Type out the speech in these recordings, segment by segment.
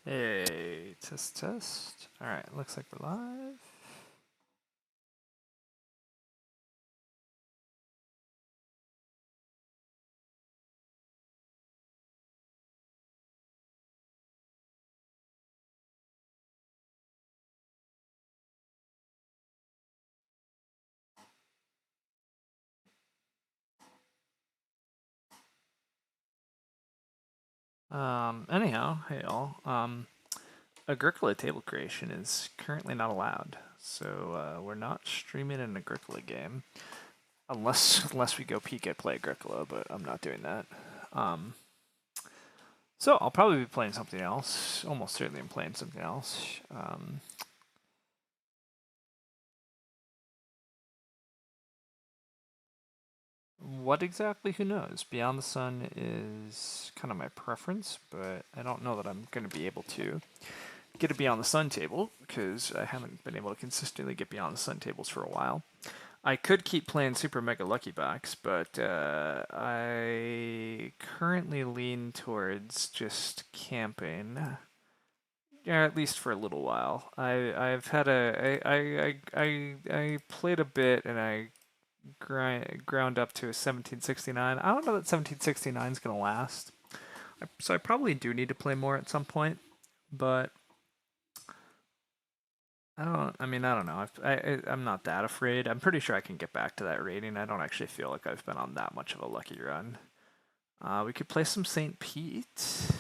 Hey, test, test. All right, looks like we're live. Anyhow, hey all. Agricola table creation is currently not allowed, so we're not streaming an Agricola game unless we go peek at play Agricola, but I'm not doing that. So I'll probably be playing something else. Almost certainly, I'm playing something else. What exactly? Who knows? Beyond the Sun is kind of my preference, but I don't know that I'm going to be able to get a Beyond the Sun table because I haven't been able to consistently get Beyond the Sun tables for a while. I could keep playing Super Mega Lucky Box, but I currently lean towards just camping. Yeah, at least for a little while. I've had I played a bit and I ground up to a 1769. I don't know that 1769 is gonna last, so I probably do need to play more at some point. But I don't. I mean, I don't know. I'm not that afraid. I'm pretty sure I can get back to that rating. I don't actually feel like I've been on that much of a lucky run. We could play some St. Pete.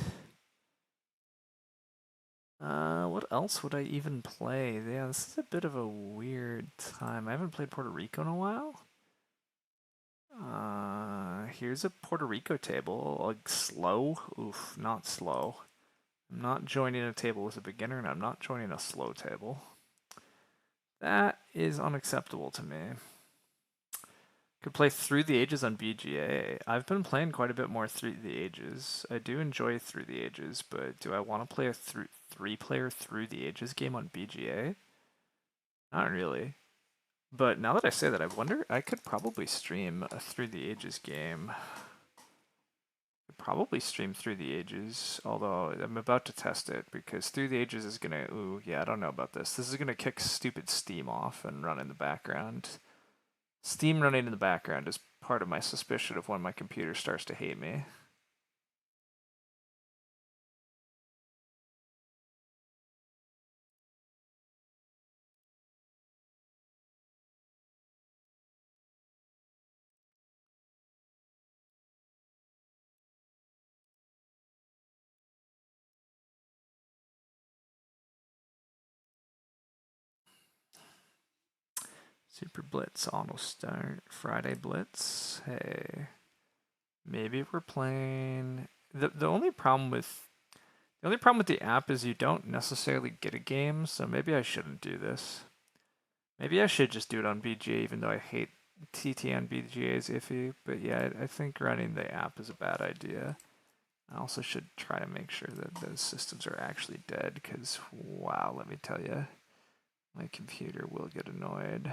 What else would I even play? Yeah, this is a bit of a weird time. I haven't played Puerto Rico in a while. Here's a Puerto Rico table. Like slow? Oof, not slow. I'm not joining a table with a beginner, and I'm not joining a slow table. That is unacceptable to me. Could play Through the Ages on BGA. I've been playing quite a bit more Through the Ages. I do enjoy Through the Ages, but do I want to play a three-player Through the Ages game on BGA? Not really. But now that I say that, I wonder, I could probably stream a Through the Ages game. Could probably stream Through the Ages, although I'm about to test it because Through the Ages is gonna, ooh, yeah, I don't know about this. This is gonna kick stupid Steam off and run in the background. Steam running in the background is part of my suspicion of when my computer starts to hate me. Super Blitz, auto start, Friday Blitz. Hey, maybe we're playing. The only problem with the app is you don't necessarily get a game, so maybe I shouldn't do this. Maybe I should just do it on BGA, even though I hate TT on BGA is iffy. But yeah, I think running the app is a bad idea. I also should try to make sure that those systems are actually dead, because wow, let me tell you, my computer will get annoyed.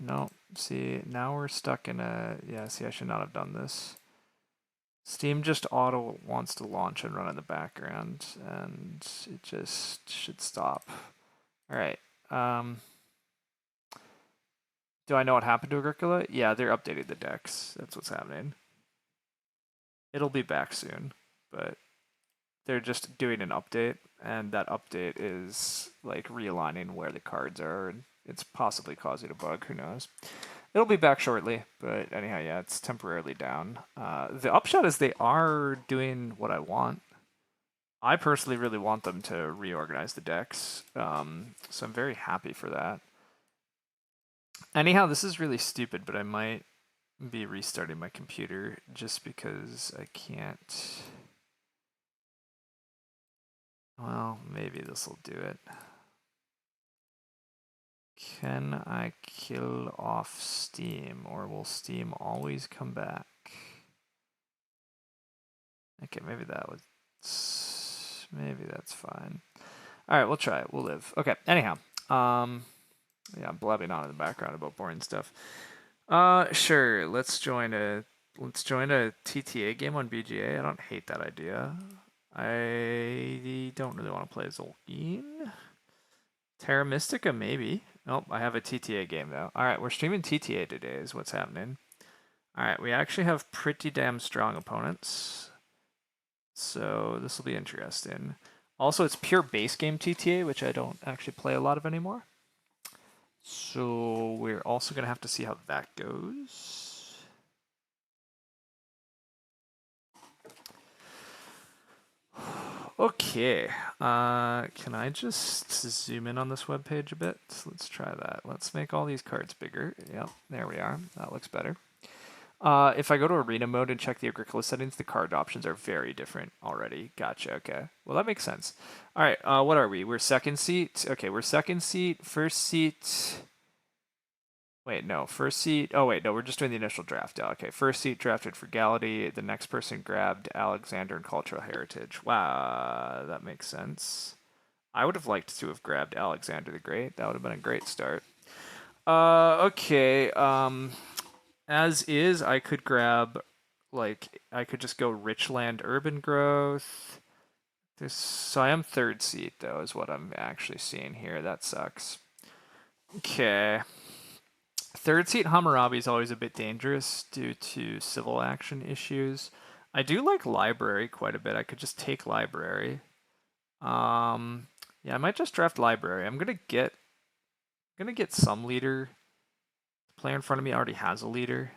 No, see, now we're stuck in a, yeah, see, I should not have done this. Steam just auto wants to launch and run in the background, and it just should stop. All right. Do I know what happened to Agricola? Yeah, they're updating the decks. That's what's happening. It'll be back soon, but they're just doing an update, and that update is like realigning where the cards are, and it's possibly causing a bug. Who knows? It'll be back shortly, but anyhow, yeah, it's temporarily down. The upshot is they are doing what I want. I personally really want them to reorganize the decks, so I'm very happy for that. Anyhow, this is really stupid, but I might be restarting my computer just because I can't. Well, maybe this will do it. Can I kill off Steam, or will Steam always come back? Okay, maybe that would Maybe that's fine. All right, we'll try it. We'll live. Okay. Anyhow, yeah, I'm blabbing on in the background about boring stuff. Sure. Let's join a TTA game on BGA. I don't hate that idea. I don't really want to play Zolkeen. Terra Mystica, maybe. Nope, I have a TTA game though. All right, we're streaming TTA today. Is what's happening. All right, we actually have pretty damn strong opponents, so this will be interesting. Also, it's pure base game TTA, which I don't actually play a lot of anymore. So we're also going to have to see how that goes. Okay, can I just zoom in on this webpage a bit? Let's try that. Let's make all these cards bigger. Yep, there we are. That looks better. If I go to arena mode and check the Agricola settings, the card options are very different already. Gotcha, okay. Well, that makes sense. All right, what are we? We're second seat. Okay, we're second seat. First seat... Wait, no. First seat... Oh, wait, no, we're just doing the initial draft. Okay, first seat drafted Frugality. The next person grabbed Alexander and Cultural Heritage. Wow, that makes sense. I would have liked to have grabbed Alexander the Great. That would have been a great start. Okay, as is, I could grab, like, I could just go Richland Urban Growth. So I am third seat, though, is what I'm actually seeing here. That sucks. Okay. Third seat Hammurabi is always a bit dangerous due to civil action issues. I do like Library quite a bit. I could just take Library. Yeah, I might just draft Library. I'm gonna get some leader. The player in front of me already has a leader.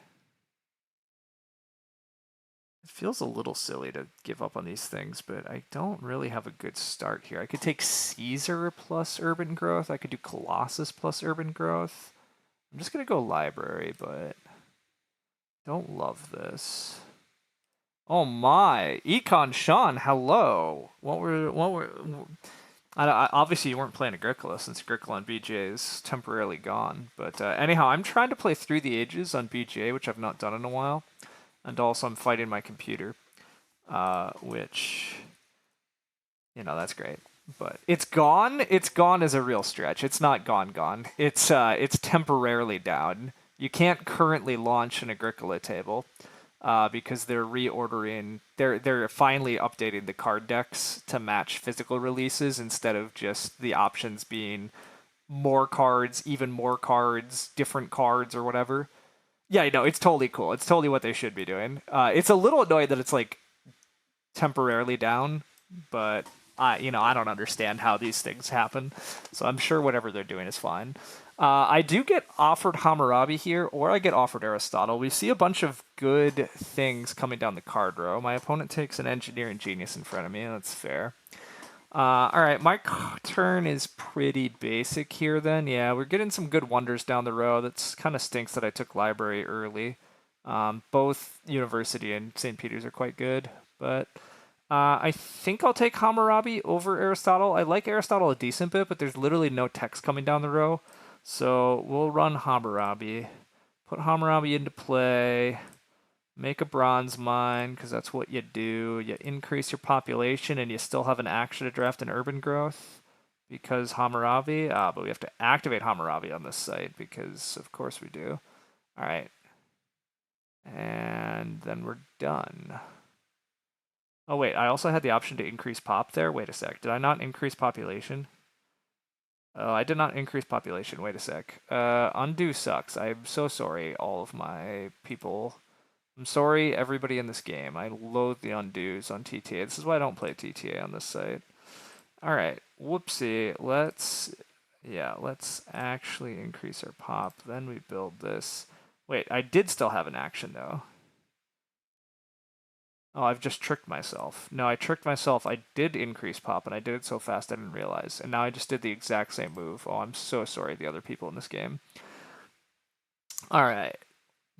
It feels a little silly to give up on these things, but I don't really have a good start here. I could take Caesar plus Urban Growth. I could do Colossus plus Urban Growth. I'm just going to go Library, but don't love this. Oh my, Econ Sean, hello. Obviously you weren't playing Agricola since Agricola on BGA is temporarily gone. But anyhow, I'm trying to play Through the Ages on BGA, which I've not done in a while. And also I'm fighting my computer, which, that's great. But it's gone. It's gone as a real stretch. It's not gone. It's temporarily down. You can't currently launch an Agricola table because they're reordering. They're finally updating the card decks to match physical releases instead of just the options being more cards, even more cards, different cards, or whatever. Yeah, no, it's totally cool. It's totally what they should be doing. It's a little annoying that it's like temporarily down, but I don't understand how these things happen. So I'm sure whatever they're doing is fine. I do get offered Hammurabi here, or I get offered Aristotle. We see a bunch of good things coming down the card row. My opponent takes an engineering genius in front of me. That's fair. All right, my turn is pretty basic here then. Yeah, we're getting some good wonders down the row. That's kind of stinks that I took Library early. Both University and St. Peter's are quite good, but I think I'll take Hammurabi over Aristotle. I like Aristotle a decent bit, but there's literally no text coming down the row. So we'll run Hammurabi. Put Hammurabi into play. Make a bronze mine, because that's what you do. You increase your population, and you still have an action to draft an urban growth. Because Hammurabi. But we have to activate Hammurabi on this site, because of course we do. Alright. And then we're done. Oh wait, I also had the option to increase pop there? Wait a sec. Did I not increase population? Oh, I did not increase population. Wait a sec. Undo sucks. I'm so sorry, all of my people. I'm sorry, everybody in this game. I loathe the undos on TTA. This is why I don't play TTA on this site. Alright, whoopsie. Let's actually increase our pop. Then we build this. Wait, I did still have an action, though. Oh, I've just tricked myself. No, I tricked myself. I did increase pop, and I did it so fast I didn't realize. And now I just did the exact same move. Oh, I'm so sorry, the other people in this game. Alright.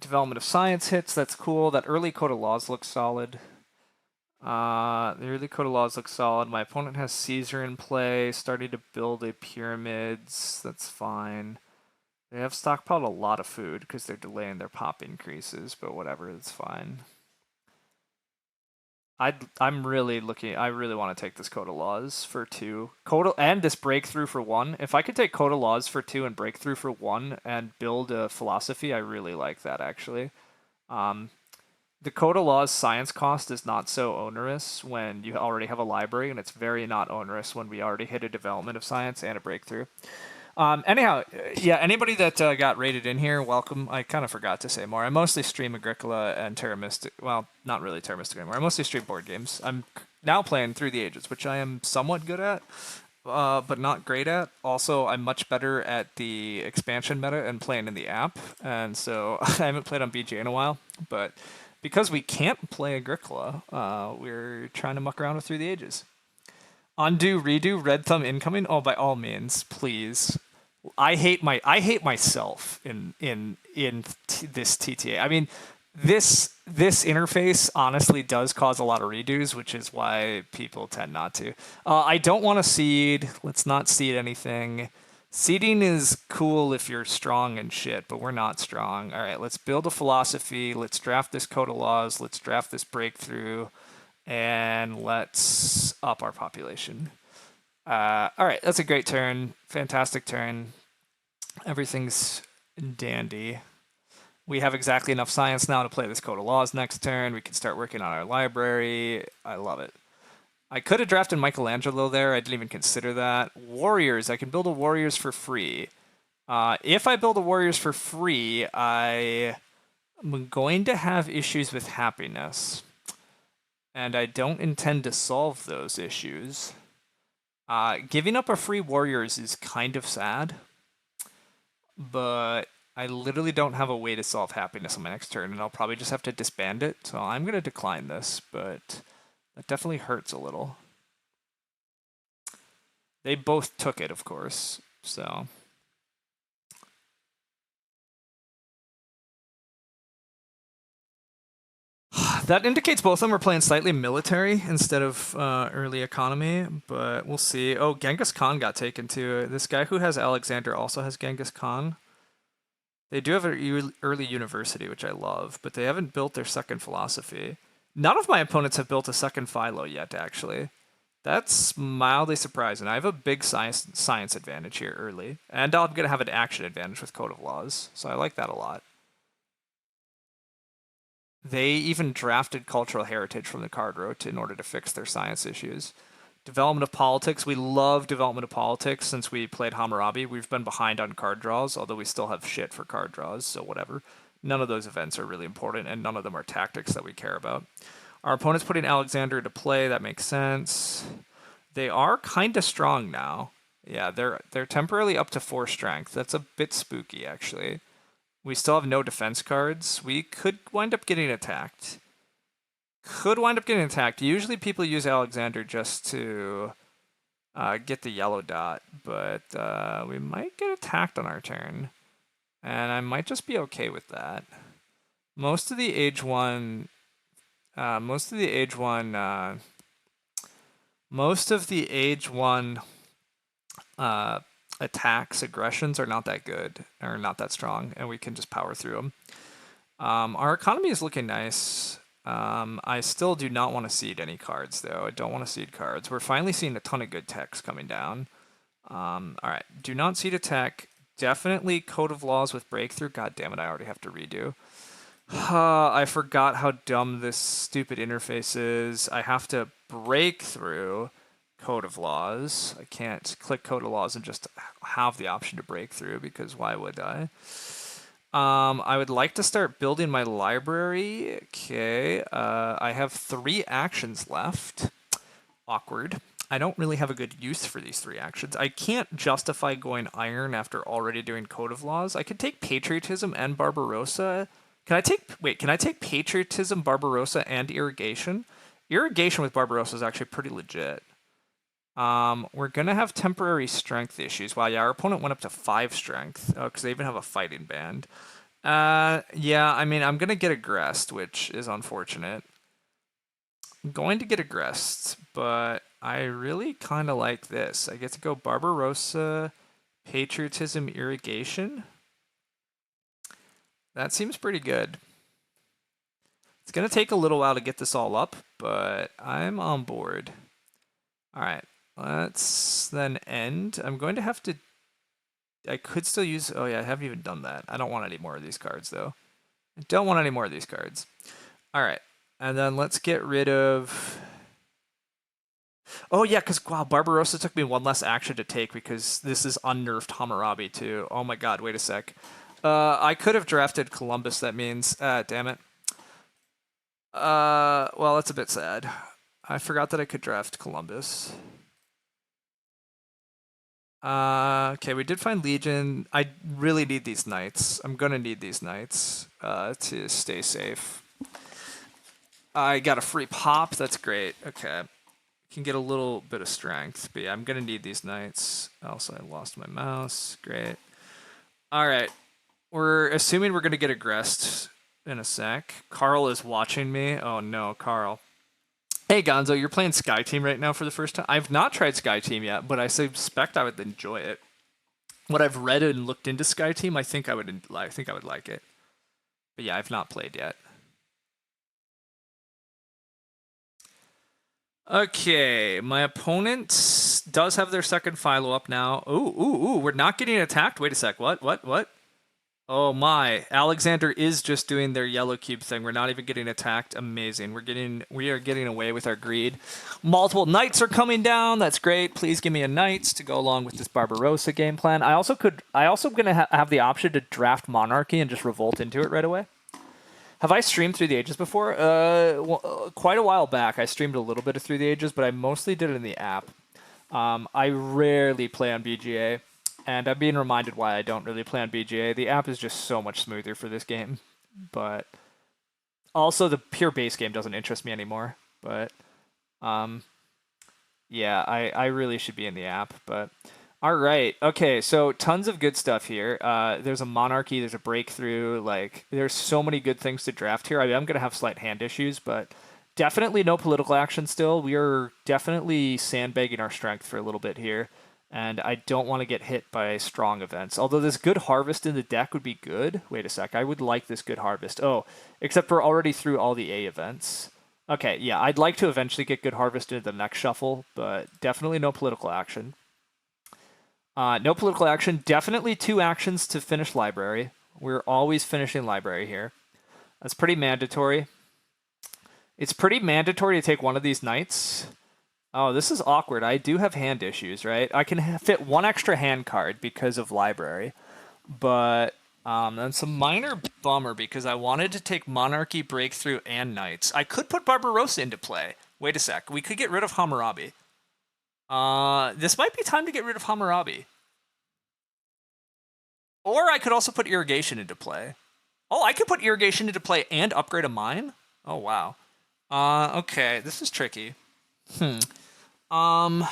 Development of science hits. That's cool. That early code of laws looks solid. The early code of laws looks solid. My opponent has Caesar in play. Starting to build a pyramids. That's fine. They have stockpiled a lot of food because they're delaying their pop increases, but whatever, it's fine. I'm really looking. I really want to take this Coda Laws for 2. Coda and this Breakthrough for 1. If I could take Coda Laws for 2 and Breakthrough for 1 and build a philosophy, I really like that actually. Um, the Coda Laws science cost is not so onerous when you already have a library, and it's very not onerous when we already hit a development of science and a breakthrough. Anyhow, yeah, anybody that got rated in here, welcome. I kind of forgot to say more. I mostly stream Agricola and Terra Mystic. Well, not really Terra Mystic anymore. I mostly stream board games. I'm now playing Through the Ages, which I am somewhat good at, but not great at. Also, I'm much better at the expansion meta and playing in the app, and so I haven't played on BGA in a while. But because we can't play Agricola, we're trying to muck around with Through the Ages. Undo, redo, red thumb incoming. Oh, by all means, please. I hate myself in this TTA. I mean, this interface honestly does cause a lot of redos, which is why people tend not to. I don't want to seed. Let's not seed anything. Seeding is cool if you're strong and shit, but we're not strong. All right, let's build a philosophy. Let's draft this code of laws. Let's draft this breakthrough, and let's up our population. All right, that's a great turn. Fantastic turn. Everything's dandy. We have exactly enough science now to play this Code of Laws next turn. We can start working on our library. I love it. I could have drafted Michelangelo there. I didn't even consider that. Warriors. I can build a Warriors for free. If I build a Warriors for free, I am going to have issues with happiness. And I don't intend to solve those issues. Giving up a free Warriors is kind of sad, but I literally don't have a way to solve happiness on my next turn, and I'll probably just have to disband it. So I'm going to decline this, but that definitely hurts a little. They both took it, of course, so... That indicates both of them are playing slightly military instead of early economy, but we'll see. Oh, Genghis Khan got taken too. This guy who has Alexander also has Genghis Khan. They do have an early university, which I love, but they haven't built their second philosophy. None of my opponents have built a second philo yet, actually. That's mildly surprising. I have a big science advantage here early, and I'm going to have an action advantage with Code of Laws, so I like that a lot. They even drafted cultural heritage from the card rote in order to fix their science issues. Development of politics. We love development of politics since we played Hammurabi. We've been behind on card draws, although we still have shit for card draws, so whatever. None of those events are really important, and none of them are tactics that we care about. Our opponent's putting Alexander into play. That makes sense. They are kind of strong now. Yeah, they're temporarily up to 4 strength. That's a bit spooky, actually. We still have no defense cards. We could wind up getting attacked. Usually people use Alexander just to get the yellow dot, but we might get attacked on our turn. And I might just be okay with that. Most of the age 1 attacks, aggressions are not that good, or not that strong, and we can just power through them. Our economy is looking nice. I still do not want to seed any cards, though. I don't want to seed cards. We're finally seeing a ton of good techs coming down. All right, do not seed a tech. Definitely Code of Laws with Breakthrough. God damn it, I already have to redo. I forgot how dumb this stupid interface is. I have to break through Code of Laws. I can't click Code of Laws and just have the option to break through, because why would I? I would like to start building my library. Okay, I have 3 actions left. Awkward. I don't really have a good use for these 3 actions. I can't justify going iron after already doing Code of Laws. I could take Patriotism and Barbarossa. Can I take Patriotism, Barbarossa, and Irrigation? Irrigation with Barbarossa is actually pretty legit. We're gonna have temporary strength issues. Wow, yeah, our opponent went up to 5 strength. Oh, because they even have a fighting band. Yeah, I mean, I'm gonna get aggressed, which is unfortunate. I'm going to get aggressed, but I really kind of like this. I get to go Barbarossa, Patriotism, Irrigation. That seems pretty good. It's going to take a little while to get this all up, but I'm on board. All right, let's then end. I'm going to have to... I could still use... Oh, yeah, I haven't even done that. I don't want any more of these cards, though. I don't want any more of these cards. All right, and then let's get rid of... Oh, yeah, because, wow, Barbarossa took me one less action to take because this is unnerfed Hammurabi, too. Oh, my God, wait a sec. I could have drafted Columbus, that means. Damn it. Well, that's a bit sad. I forgot that I could draft Columbus. Okay, we did find Legion. I really need these knights. I'm gonna need these knights to stay safe. I got a free pop. That's great. Okay. Can get a little bit of strength, but yeah, I'm gonna need these knights. Also, I lost my mouse. Great. All right. We're assuming we're gonna get aggressed in a sec. Carl is watching me. Oh no, Carl. Hey Gonzo, you're playing Sky Team right now for the first time. I've not tried Sky Team yet, but I suspect I would enjoy it. What I've read and looked into Sky Team, I think I would like it. But yeah, I've not played yet. Okay, my opponent does have their second philo up now. Ooh, we're not getting attacked. Wait a sec. What? Oh my, Alexander is just doing their yellow cube thing. We're not even getting attacked. Amazing. We are getting away with our greed. Multiple knights are coming down. That's great. Please give me a knights to go along with this Barbarossa game plan. I also gonna have the option to draft Monarchy and just revolt into it right away. Have I streamed Through the Ages before? Quite a while back. I streamed a little bit of Through the Ages, but I mostly did it in the app. I rarely play on BGA, and I'm being reminded why I don't really play on BGA. The app is just so much smoother for this game, but also the pure base game doesn't interest me anymore. But yeah, I really should be in the app, but... All right. Okay, so tons of good stuff here. There's a Monarchy, there's a Breakthrough. Like, there's so many good things to draft here. I mean, I'm going to have slight hand issues, but definitely no political action still. We are definitely sandbagging our strength for a little bit here, and I don't want to get hit by strong events. Although this Good Harvest in the deck would be good. Wait a sec. I would like this Good Harvest. Oh, except we're already through all the A events. Okay, yeah, I'd like to eventually get Good Harvest into the next shuffle, but definitely no political action. No political action. Definitely 2 actions to finish Library. We're always finishing Library here. That's pretty mandatory. It's pretty mandatory to take one of these knights. Oh, this is awkward. I do have hand issues, right? I can fit 1 extra hand card because of Library. But that's a minor bummer because I wanted to take Monarchy, Breakthrough, and Knights. I could put Barbarossa into play. Wait a sec. We could get rid of Hammurabi. This might be time to get rid of Hammurabi. Or I could also put Irrigation into play. Oh, I could put Irrigation into play and upgrade a mine? Oh, wow. Okay, this is tricky. With Hammurabi,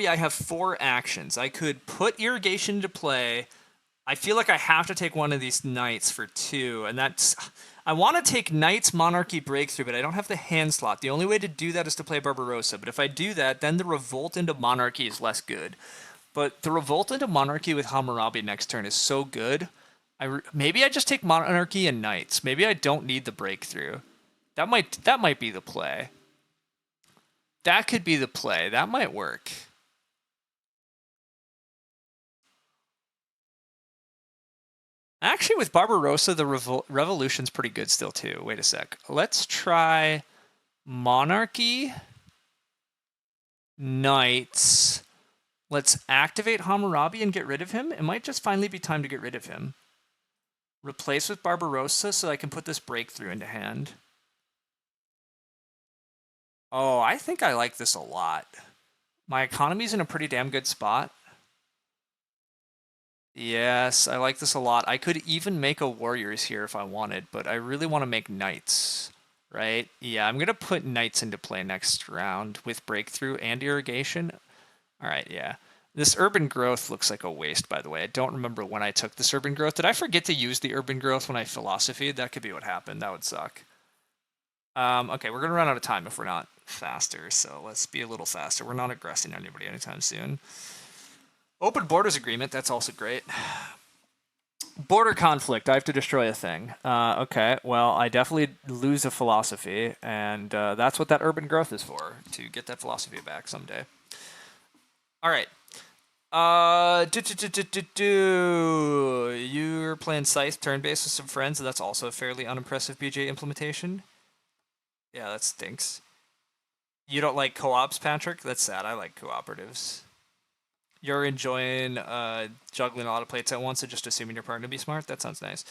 I have 4 actions. I could put Irrigation into play. I feel like I have to take one of these knights for 2, and that's... I want to take Knights, Monarchy, Breakthrough, but I don't have the hand slot. The only way to do that is to play Barbarossa, but if I do that, then the Revolt into Monarchy is less good. But the Revolt into Monarchy with Hammurabi next turn is so good. Maybe I just take Monarchy and Knights. Maybe I don't need the Breakthrough. That might be the play. That could be the play. That might work. Actually, with Barbarossa, the Revolution's pretty good still, too. Wait a sec. Let's try Monarchy, Knights. Let's activate Hammurabi and get rid of him. It might just finally be time to get rid of him. Replace with Barbarossa so I can put this Breakthrough into hand. Oh, I think I like this a lot. My economy's in a pretty damn good spot. Yes, I like this a lot. I could even make a Warriors here if I wanted, but I really want to make Knights, right? Yeah, I'm going to put Knights into play next round with Breakthrough and Irrigation. All right, yeah. This Urban Growth looks like a waste, by the way. I don't remember when I took this Urban Growth. Did I forget to use the Urban Growth when I philosophied? That could be what happened. That would suck. Okay, we're going to run out of time if we're not faster, so let's be a little faster. We're not aggressing anybody anytime soon. Open Borders Agreement, that's also great. Border conflict. I have to destroy a thing. Okay, well, I definitely lose a philosophy, and that's what that urban growth is for, to get that philosophy back someday. All right. You're playing Scythe turn-based with some friends, and that's also a fairly unimpressive BGA implementation. Yeah, that stinks. You don't like co-ops, Patrick? That's sad. I like cooperatives. You're enjoying juggling a lot of plates at once and just assuming your partner to be smart? That sounds nice.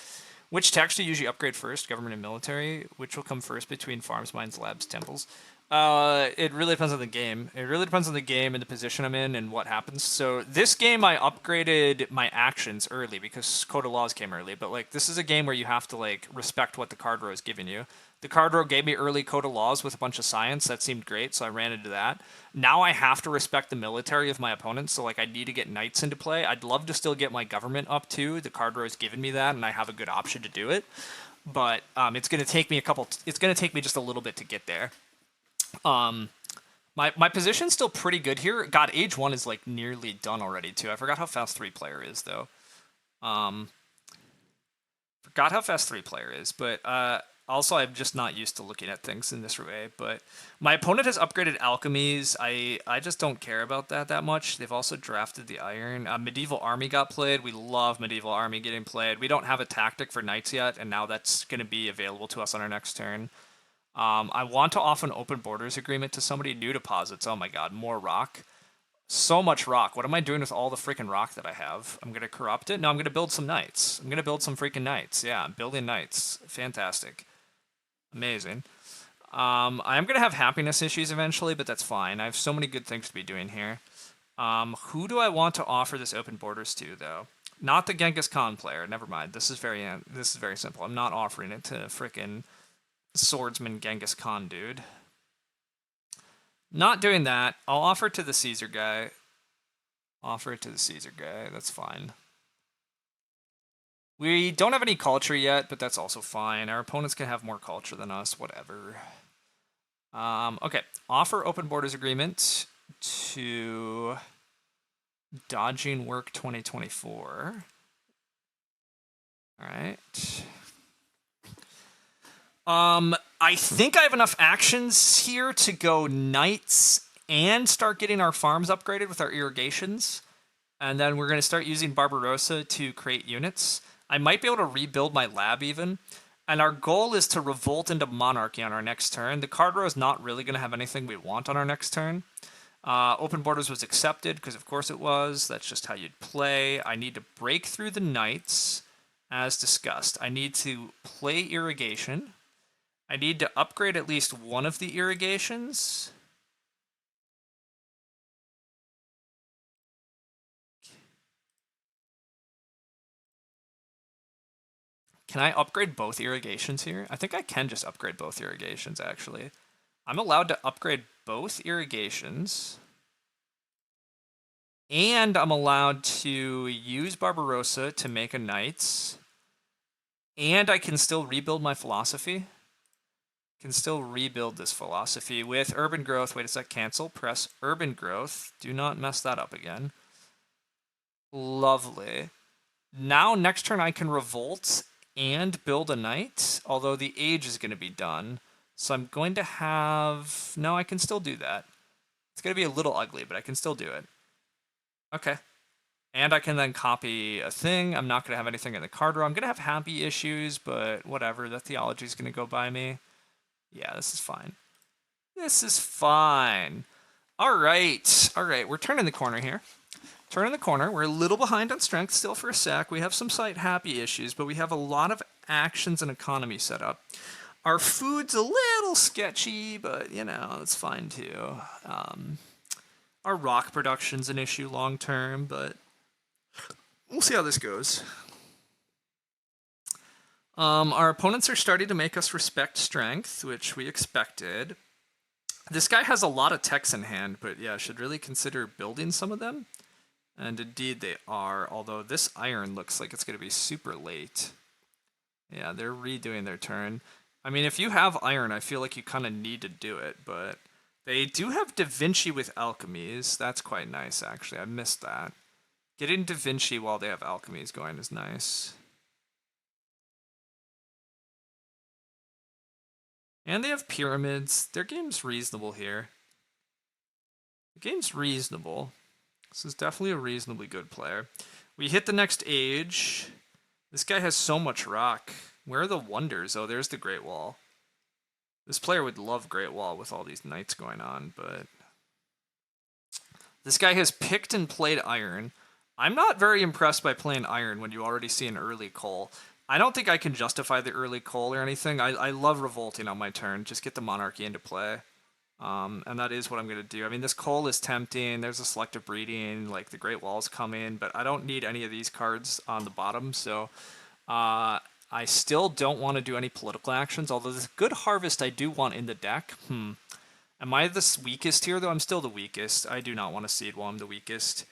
Which tax do you usually upgrade first, government and military? Which will come first between farms, mines, labs, temples? It really depends on the game. It really depends on the game and the position I'm in and what happens. So this game I upgraded my actions early because Code of Laws came early. But like this is a game where you have to like respect what the card row is giving you. The card row gave me early Code of Laws with a bunch of science. That seemed great, so I ran into that. Now I have to respect the military of my opponents, so like I need to get knights into play. I'd love to still get my government up too. The card row has given me that, and I have a good option to do it. But it's going to take me it's going to take me just a little bit to get there. My position's still pretty good here. God, Age 1 is like nearly done already too. I forgot how fast 3-player is though. Forgot how fast 3-player is, but also I'm just not used to looking at things in this way. But my opponent has upgraded alchemies. I just don't care about that much. They've also drafted the iron. Medieval army got played. We love medieval army getting played. We don't have a tactic for knights yet, and now that's going to be available to us on our next turn. I want to offer an open borders agreement to somebody. New deposits. Oh my god, more rock. So much rock. What am I doing with all the freaking rock that I have? I'm going to corrupt it? No, I'm going to build some knights. I'm going to build some freaking knights. Yeah, I'm building knights. Fantastic. Amazing. I am going to have happiness issues eventually, but that's fine. I have so many good things to be doing here. Who do I want to offer this open borders to, though? Not the Genghis Khan player. Never mind. This is very simple. I'm not offering it to freaking swordsman Genghis Khan dude. Not doing that. I'll offer it to the Caesar guy. Offer it to the Caesar guy. That's fine. We don't have any culture yet, but that's also fine. Our opponents can have more culture than us. Whatever. Okay. Offer open borders agreement to Dodging Work 2024. All right. I think I have enough actions here to go knights and start getting our farms upgraded with our irrigations. And then we're going to start using Barbarossa to create units. I might be able to rebuild my lab even. And our goal is to revolt into monarchy on our next turn. The card row is not really going to have anything we want on our next turn. Open borders was accepted because of course it was. That's just how you'd play. I need to break through the knights as discussed. I need to play irrigation. I need to upgrade at least one of the irrigations. Can I upgrade both irrigations here? I think I can just upgrade both irrigations, actually. I'm allowed to upgrade both irrigations. And I'm allowed to use Barbarossa to make a knights. And I can still rebuild my philosophy. Can still rebuild this philosophy with urban growth. Wait a sec, cancel, press urban growth. Do not mess that up again. Lovely. Now, next turn I can revolt and build a knight, although the age is going to be done. So I'm going to have... No, I can still do that. It's going to be a little ugly, but I can still do it. Okay. And I can then copy a thing. I'm not going to have anything in the card row. I'm going to have happy issues, but whatever. The theology is going to go by me. Yeah, this is fine. This is fine. All right. All right. We're turning the corner here. Turning the corner. We're a little behind on strength still for a sec. We have some site happy issues, but we have a lot of actions and economy set up. Our food's a little sketchy, but, you know, it's fine too. Our rock production's an issue long term, but we'll see how this goes. Our opponents are starting to make us respect strength, which we expected. This guy has a lot of techs in hand, but yeah, should really consider building some of them. And indeed they are, although this iron looks like it's going to be super late. Yeah, they're redoing their turn. I mean, if you have iron, I feel like you kind of need to do it, but they do have Da Vinci with alchemies. That's quite nice, actually. I missed that. Getting Da Vinci while they have alchemies going is nice. And they have pyramids. Their game's reasonable here. The game's reasonable. This is definitely a reasonably good player. We hit the next age. This guy has so much rock. Where are the wonders? Oh, there's the Great Wall. This player would love Great Wall with all these knights going on, but... This guy has picked and played iron. I'm not very impressed by playing iron when you already see an early coal. I don't think I can justify the early coal or anything. I love revolting on my turn. Just get the monarchy into play. And that is what I'm going to do. I mean, this coal is tempting. There's a selective breeding. Like, the Great Wall's come in. But I don't need any of these cards on the bottom. So I still don't want to do any political actions. Although this good harvest I do want in the deck. Am I the weakest here, though? I'm still the weakest. I do not want to seed while I'm the weakest.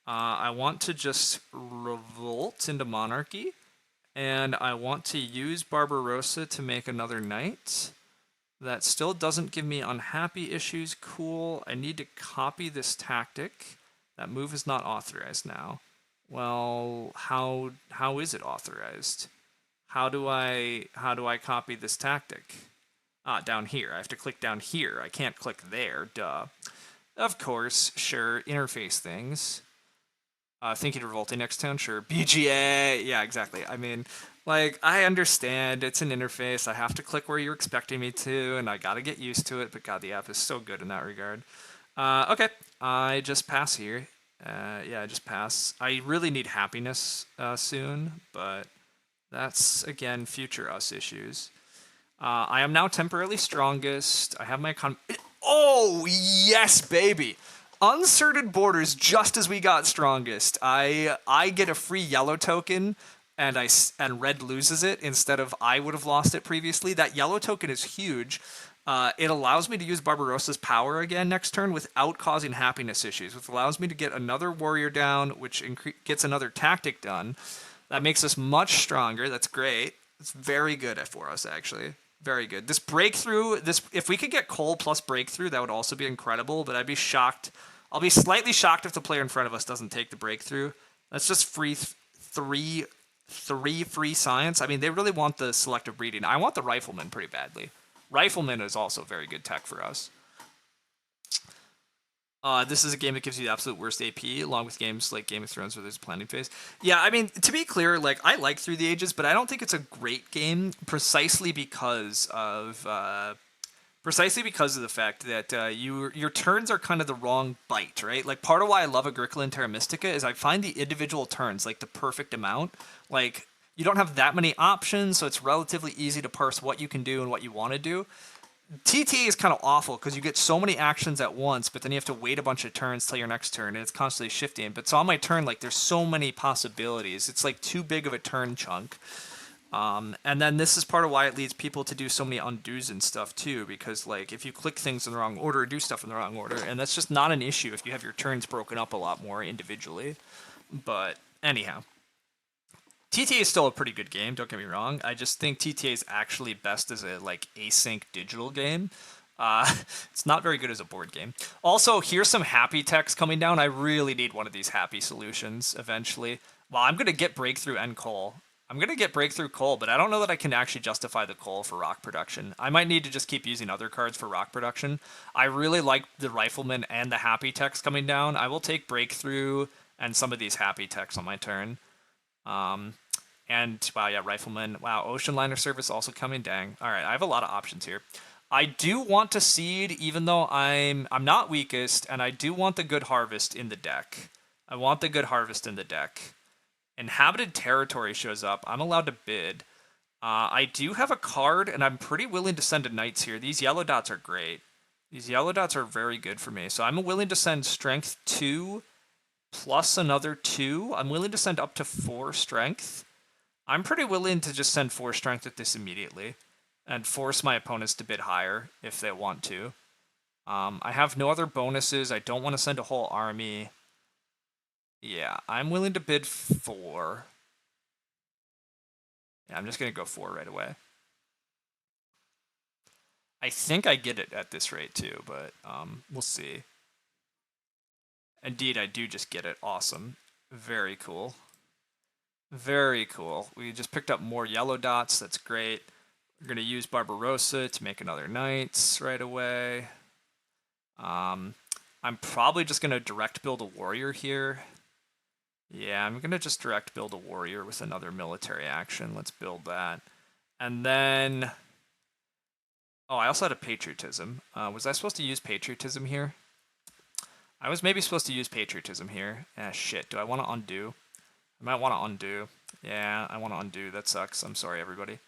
I want to just revolt into monarchy. And I want to use Barbarossa to make another knight. That still doesn't give me unhappy issues. Cool. I need to copy this tactic. That move is not authorized now. Well, how is it authorized? How do I copy this tactic? Down here. I have to click down here. I can't click there. Duh. Of course. Sure. Interface things. Thinking of revolting next turn. Sure. BGA. Yeah, exactly. I mean, like, I understand. It's an interface. I have to click where you're expecting me to, and I gotta get used to it. But God, the app is so good in that regard. Okay. I just pass here. Yeah, I just pass. I really need happiness soon, but that's, again, future us issues. I am now temporarily strongest. I have my Oh, yes, baby. Uncertain borders just as we got strongest. I get a free yellow token and red loses it instead of I would have lost it previously. That yellow token is huge. It allows me to use Barbarossa's power again next turn without causing happiness issues, which allows me to get another warrior down, which gets another tactic done. That makes us much stronger. That's great. It's very good for us, actually. Very good. This breakthrough, if we could get coal plus breakthrough, that would also be incredible, but I'd be shocked. I'll be slightly shocked if the player in front of us doesn't take the breakthrough. That's just three free science. I mean, they really want the selective breeding. I want the rifleman pretty badly. Rifleman is also very good tech for us. This is a game that gives you the absolute worst AP, along with games like Game of Thrones where there's a planning phase. Yeah, I mean, to be clear, like, I like Through the Ages, but I don't think it's a great game precisely because of the fact that your turns are kind of the wrong bite, right? Like, part of why I love Agricola and Terra Mystica is I find the individual turns, like, the perfect amount. Like, you don't have that many options, so it's relatively easy to parse what you can do and what you want to do. TTA is kind of awful because you get so many actions at once, but then you have to wait a bunch of turns till your next turn, and it's constantly shifting. But so on my turn, like, there's so many possibilities. It's like too big of a turn chunk. And then this is part of why it leads people to do so many undos and stuff too, because, like, if you click things in the wrong order, do stuff in the wrong order, and that's just not an issue if you have your turns broken up a lot more individually. But anyhow. TTA is still a pretty good game, don't get me wrong. I just think TTA is actually best as a, like, async digital game. It's not very good as a board game. Also, here's some happy text coming down. I really need one of these happy solutions eventually. Well, I'm going to get breakthrough and coal. I'm going to get breakthrough coal, but I don't know that I can actually justify the coal for rock production. I might need to just keep using other cards for rock production. I really like the rifleman and the happy text coming down. I will take breakthrough and some of these happy texts on my turn. And wow, yeah, rifleman. Wow, ocean liner service also coming. Dang. All right, I have a lot of options here. I do want to seed, even though I'm not weakest, and I do want the good harvest in the deck. I want the good harvest in the deck. Inhabited territory shows up. I'm allowed to bid. I do have a card, and I'm pretty willing to send a knights here. These yellow dots are great. These yellow dots are very good for me. So I'm willing to send strength 2 plus another 2. I'm willing to send up to 4 strength. I'm pretty willing to just send 4 strength at this immediately and force my opponents to bid higher if they want to. I have no other bonuses. I don't want to send a whole army. Yeah, I'm willing to bid 4. Yeah, I'm just going to go 4 right away. I think I get it at this rate too, but we'll see. Indeed, I do just get it. Awesome. Very cool. Very cool. We just picked up more yellow dots. That's great. We're going to use Barbarossa to make another knights right away. I'm probably just going to direct build a warrior here. Yeah, I'm going to just direct build a warrior with another military action. Let's build that. And then... Oh, I also had a patriotism. Was I supposed to use patriotism here? I was maybe supposed to use patriotism here. Ah, shit. Do I want to undo? I might want to undo. Yeah, I want to undo. That sucks. I'm sorry, everybody.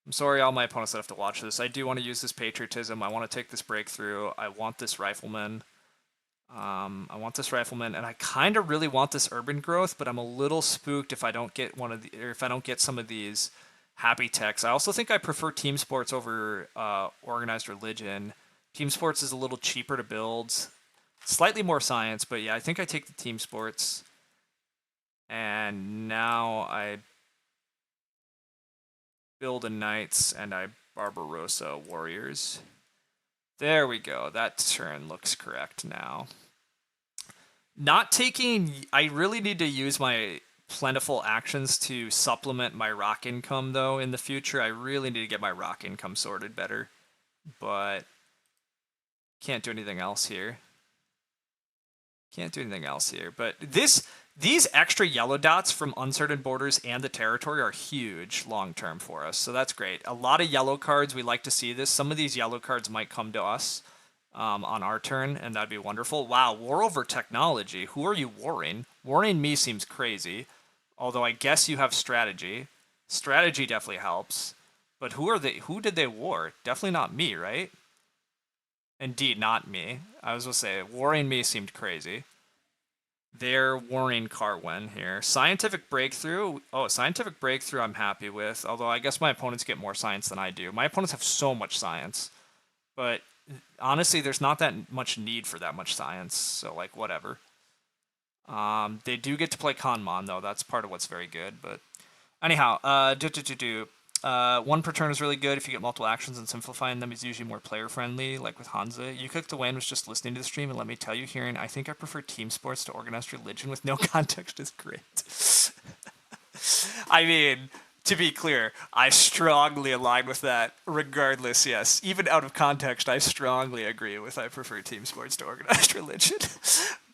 I'm sorry, all my opponents that have to watch this. I do want to use this patriotism. I want to take this breakthrough. I want this rifleman. I want this rifleman, and I kind of really want this urban growth, but I'm a little spooked if I don't get one of the, or if I don't get some of these happy techs. I also think I prefer team sports over organized religion. Team sports is a little cheaper to build, slightly more science, but yeah, I think I take the team sports. And now I build a knights and I Barbarossa warriors. There we go. That turn looks correct now. Not taking... I really need to use my plentiful actions to supplement my rock income, though, in the future. I really need to get my rock income sorted better. But can't do anything else here. Can't do anything else here. But these extra yellow dots from uncertain borders and the territory are huge long-term for us. So that's great. A lot of yellow cards. We like to see this. Some of these yellow cards might come to us on our turn, and that'd be wonderful. Wow, war over technology. Who are you warring? Warring me seems crazy. Although I guess you have strategy. Strategy definitely helps. But who did they war? Definitely not me, right? Indeed, not me. I was going to say, warring me seemed crazy. They're warring Carwen here. Scientific breakthrough. Oh, scientific breakthrough I'm happy with. Although I guess my opponents get more science than I do. My opponents have so much science. But honestly, there's not that much need for that much science. So, like, whatever. They do get to play Kanmon, though. That's part of what's very good. But anyhow, one per turn is really good. If you get multiple actions and simplifying them is usually more player-friendly, like with Hansa. You Cook the Wayne was just listening to the stream, and let me tell you, hearing, I think I prefer team sports to organized religion with no context is great. I mean, to be clear, I strongly align with that regardless, yes. Even out of context, I strongly agree with I prefer team sports to organized religion.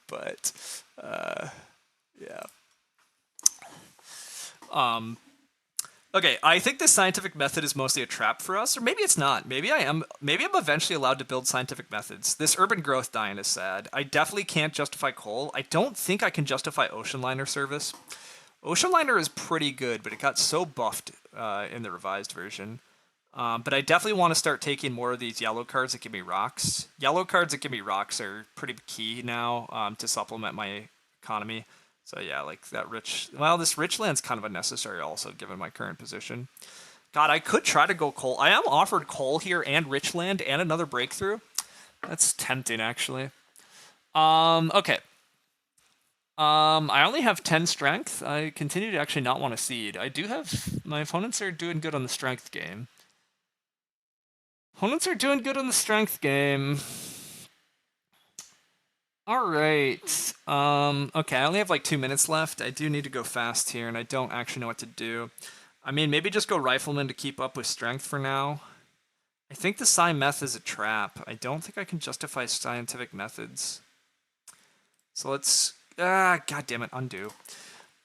But, yeah. Okay, I think this scientific method is mostly a trap for us, or maybe it's not. Maybe I'm eventually allowed to build scientific methods. This urban growth dying is sad. I definitely can't justify coal. I don't think I can justify ocean liner service. Ocean liner is pretty good, but it got so buffed in the revised version. But I definitely want to start taking more of these yellow cards that give me rocks. Yellow cards that give me rocks are pretty key now to supplement my economy. So yeah, like that rich... Well, this rich land's kind of unnecessary also, given my current position. God, I could try to go coal. I am offered coal here and rich land and another breakthrough. That's tempting, actually. Okay. I only have 10 strength. I continue to actually not want to seed. I do have... My opponents are doing good on the strength game. Opponents are doing good on the strength game. Alright. Okay, I only have like 2 minutes left. I do need to go fast here, and I don't actually know what to do. I mean, maybe just go Rifleman to keep up with strength for now. I think the Sci Meth is a trap. I don't think I can justify scientific methods. So let's... God damn it, undo.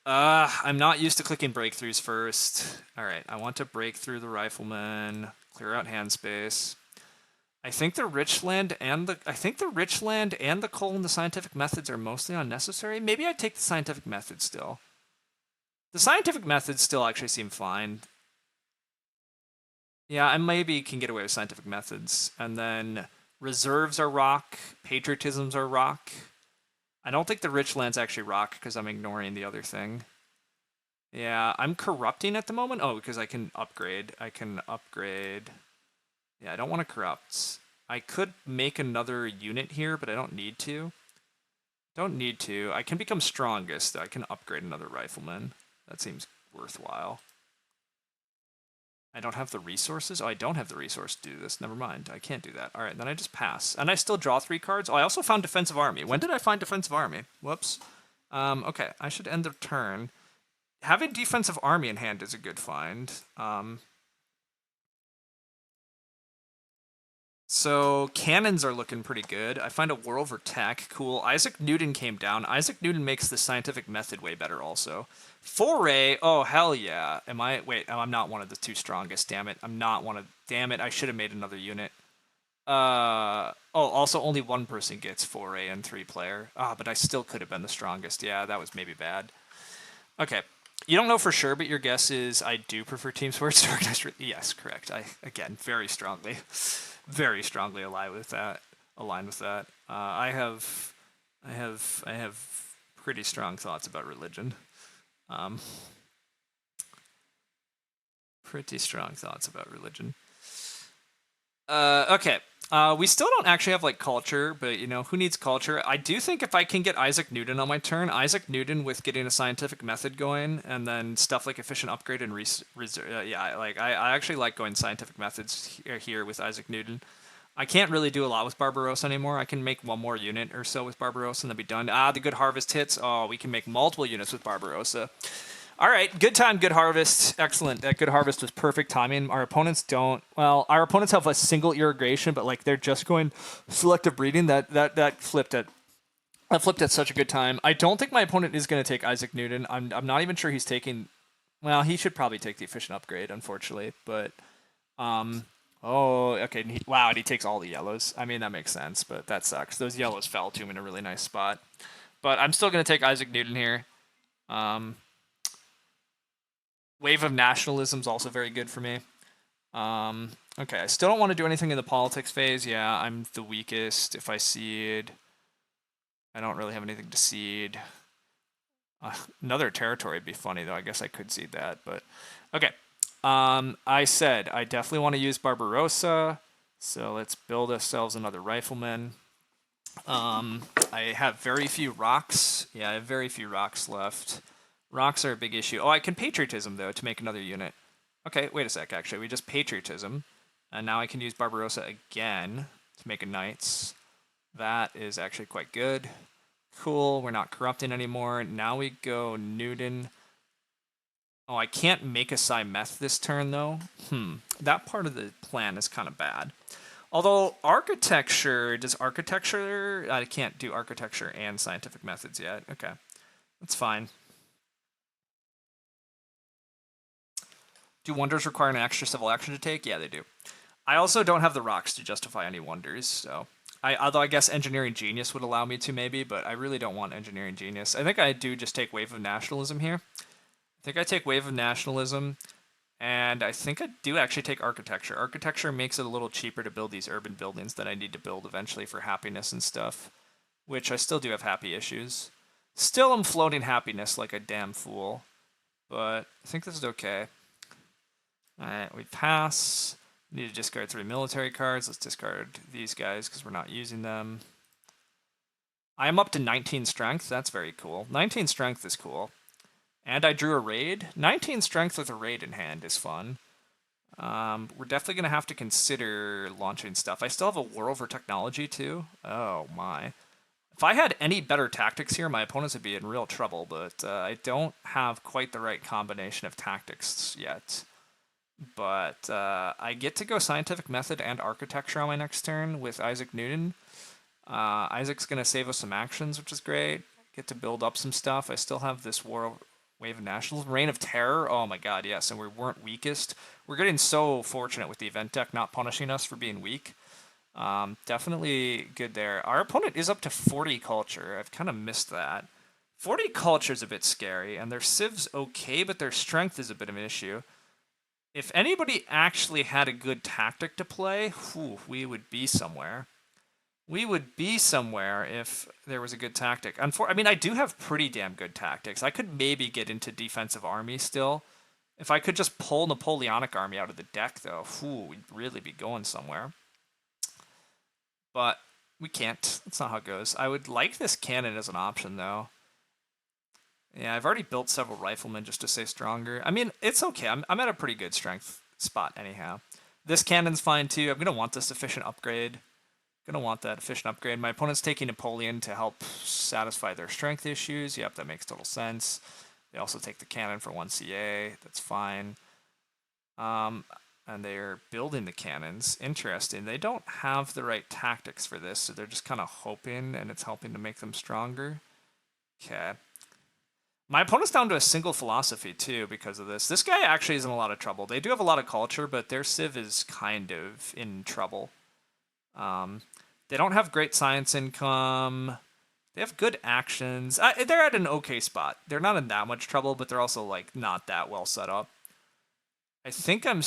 I'm not used to clicking breakthroughs first. Alright, I want to break through the Rifleman, clear out hand space. I think the rich land and the coal and the scientific methods are mostly unnecessary. Maybe I'd take the scientific methods still. The scientific methods still actually seem fine. Yeah, I maybe can get away with scientific methods. And then reserves are rock, patriotisms are rock. I don't think the rich land's actually rock because I'm ignoring the other thing. Yeah, I'm corrupting at the moment. Oh, because I can upgrade. Yeah, I don't want to corrupt. I could make another unit here, but I don't need to. I can become strongest, though. I can upgrade another rifleman. That seems worthwhile. I don't have the resources? Oh, I don't have the resource to do this. Never mind. I can't do that. All right, then I just pass. And I still draw 3 cards. Oh, I also found Defensive Army. When did I find Defensive Army? Whoops. Okay, I should end the turn. Having Defensive Army in hand is a good find. So cannons are looking pretty good. I find a war over tech. Cool. Isaac Newton came down. Isaac Newton makes the scientific method way better also. Foray. Oh, hell yeah. Am I? Wait, I'm not one of the two strongest. Damn it. I'm not one of. Damn it. I should have made another unit. Oh, also only one person gets foray and 3-player. Ah, but I still could have been the strongest. Yeah, that was maybe bad. Okay. You don't know for sure, but your guess is I do prefer team sports to organized. Yes, correct. I, again, very strongly align with that. I have pretty strong thoughts about religion. Um, pretty strong thoughts about religion. Okay. We still don't actually have like culture, but you know who needs culture? I do think if I can get Isaac Newton on my turn, Isaac Newton with getting a scientific method going, and then stuff like efficient upgrade and yeah, like I actually like going scientific methods here with Isaac Newton. I can't really do a lot with Barbarossa anymore. I can make one more unit or so with Barbarossa and then be done. Ah, the good harvest hits. Oh, we can make multiple units with Barbarossa. All right, good time, good harvest. Excellent. That good harvest was perfect timing. Our opponents don't. Well, our opponents have a single irrigation, but like they're just going selective breeding. That flipped at. That flipped at such a good time. I don't think my opponent is going to take Isaac Newton. I'm not even sure he's taking. Well, he should probably take the efficient upgrade, unfortunately. But oh, okay. Wow, and he takes all the yellows. I mean, that makes sense, but that sucks. Those yellows fell to him in a really nice spot. But I'm still going to take Isaac Newton here. Wave of nationalism is also very good for me. Okay, I still don't want to do anything in the politics phase. Yeah, I'm the weakest. If I seed, I don't really have anything to seed. Another territory would be funny, though. I guess I could seed that, but okay. I said I definitely want to use Barbarossa, so let's build ourselves another rifleman. I have very few rocks. Yeah, I have very few rocks left. Rocks are a big issue. Oh, I can patriotism, though, to make another unit. Okay, wait a sec, actually. We just patriotism. And now I can use Barbarossa again to make a knights. That is actually quite good. Cool, we're not corrupting anymore. Now we go Newton. Oh, I can't make a Sci-Meth this turn, though. That part of the plan is kind of bad. Although architecture, I can't do architecture and scientific methods yet. Okay, that's fine. Do wonders require an extra civil action to take? Yeah, they do. I also don't have the rocks to justify any wonders, so... although I guess Engineering Genius would allow me to, maybe, but I really don't want Engineering Genius. I think I do just take Wave of Nationalism here. I think I take Wave of Nationalism, and I think I do actually take Architecture. Architecture makes it a little cheaper to build these urban buildings that I need to build eventually for happiness and stuff, which I still do have happy issues. Still am floating happiness like a damn fool, but I think this is okay. Alright, we pass. Need to discard 3 military cards. Let's discard these guys because we're not using them. I am up to 19 strength. That's very cool. 19 strength is cool. And I drew a raid. 19 strength with a raid in hand is fun. We're definitely going to have to consider launching stuff. I still have a war over technology too. Oh my. If I had any better tactics here, my opponents would be in real trouble, but I don't have quite the right combination of tactics yet. But I get to go scientific method and architecture on my next turn with Isaac Newton. Isaac's going to save us some actions, which is great. Get to build up some stuff. I still have this Wave of Nationalism. Reign of Terror. Oh my god, yes. And we weren't weakest. We're getting so fortunate with the event deck not punishing us for being weak. Definitely good there. Our opponent is up to 40 culture. I've kind of missed that. 40 culture is a bit scary, and their civ's okay, but their strength is a bit of an issue. If anybody actually had a good tactic to play, we would be somewhere. We would be somewhere if there was a good tactic. I mean, I do have pretty damn good tactics. I could maybe get into defensive army still. If I could just pull Napoleonic army out of the deck, though, we'd really be going somewhere. But we can't. That's not how it goes. I would like this cannon as an option, though. Yeah, I've already built several riflemen just to stay stronger. I mean, it's okay. I'm at a pretty good strength spot anyhow. This cannon's fine too. I'm going to want this efficient upgrade. Going to want that efficient upgrade. My opponent's taking Napoleon to help satisfy their strength issues. Yep, that makes total sense. They also take the cannon for 1 CA. That's fine. and they're building the cannons. Interesting. They don't have the right tactics for this, so they're just kind of hoping, and it's helping to make them stronger. Okay. My opponent's down to a single philosophy, too, because of this. This guy actually is in a lot of trouble. They do have a lot of culture, but their civ is kind of in trouble. They don't have great science income. They have good actions. They're at an okay spot. They're not in that much trouble, but they're also, like, not that well set up. I think I'm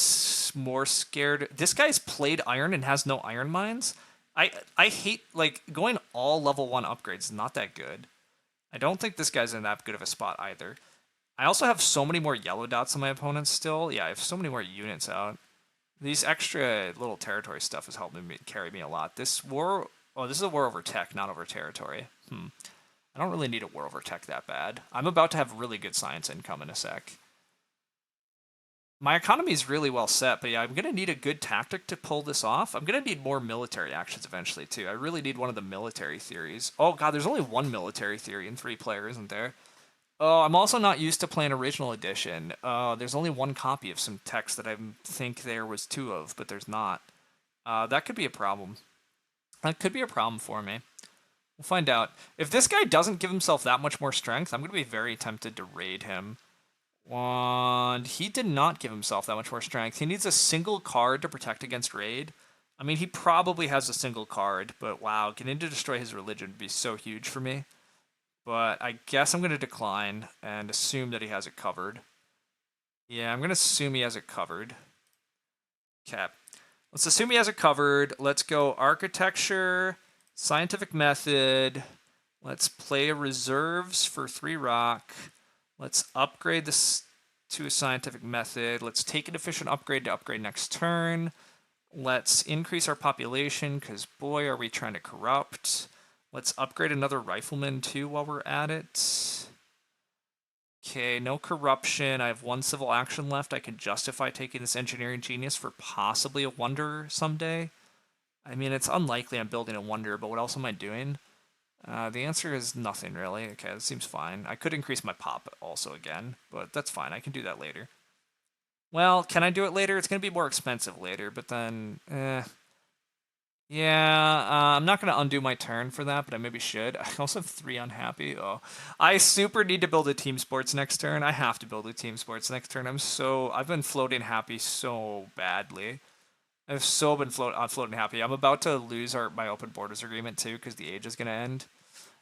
more scared. This guy's played iron and has no iron mines. I hate, like, going all level 1 upgrades is not that good. I don't think this guy's in that good of a spot either. I also have so many more yellow dots on my opponents still. Yeah, I have so many more units out. These extra little territory stuff has helped me carry me a lot. This war... Oh, this is a war over tech, not over territory. I don't really need a war over tech that bad. I'm about to have really good science income in a sec. My economy is really well set, but yeah, I'm going to need a good tactic to pull this off. I'm going to need more military actions eventually, too. I really need one of the military theories. Oh, God, there's only one military theory in 3 players, isn't there? Oh, I'm also not used to playing original edition. There's only one copy of some text that I think there was 2 of, but there's not. That could be a problem. That could be a problem for me. We'll find out. If this guy doesn't give himself that much more strength, I'm going to be very tempted to raid him. And he did not give himself that much more strength. He needs a single card to protect against raid. I mean, he probably has a single card, but wow, getting to destroy his religion would be so huge for me. But I guess I'm going to decline and assume that he has it covered. Yeah, I'm going to assume he has it covered. Okay. Let's assume he has it covered. Let's go architecture, scientific method. Let's play reserves for 3 rock. Let's upgrade this to a scientific method. Let's take an efficient upgrade to upgrade next turn. Let's increase our population, because boy, are we trying to corrupt. Let's upgrade another rifleman, too, while we're at it. Okay, no corruption. I have 1 civil action left. I can justify taking this engineering genius for possibly a wonder someday. I mean, it's unlikely I'm building a wonder, but what else am I doing? The answer is nothing, really. Okay, that seems fine. I could increase my pop also again, but that's fine. I can do that later. Well, can I do it later? It's going to be more expensive later, but then... Yeah, I'm not going to undo my turn for that, but I maybe should. I also have 3 unhappy. Oh, I super need to build a team sports next turn. I have to build a team sports next turn. I've been floating happy so badly. I've so been floating happy. I'm about to lose my open borders agreement too because the age is going to end.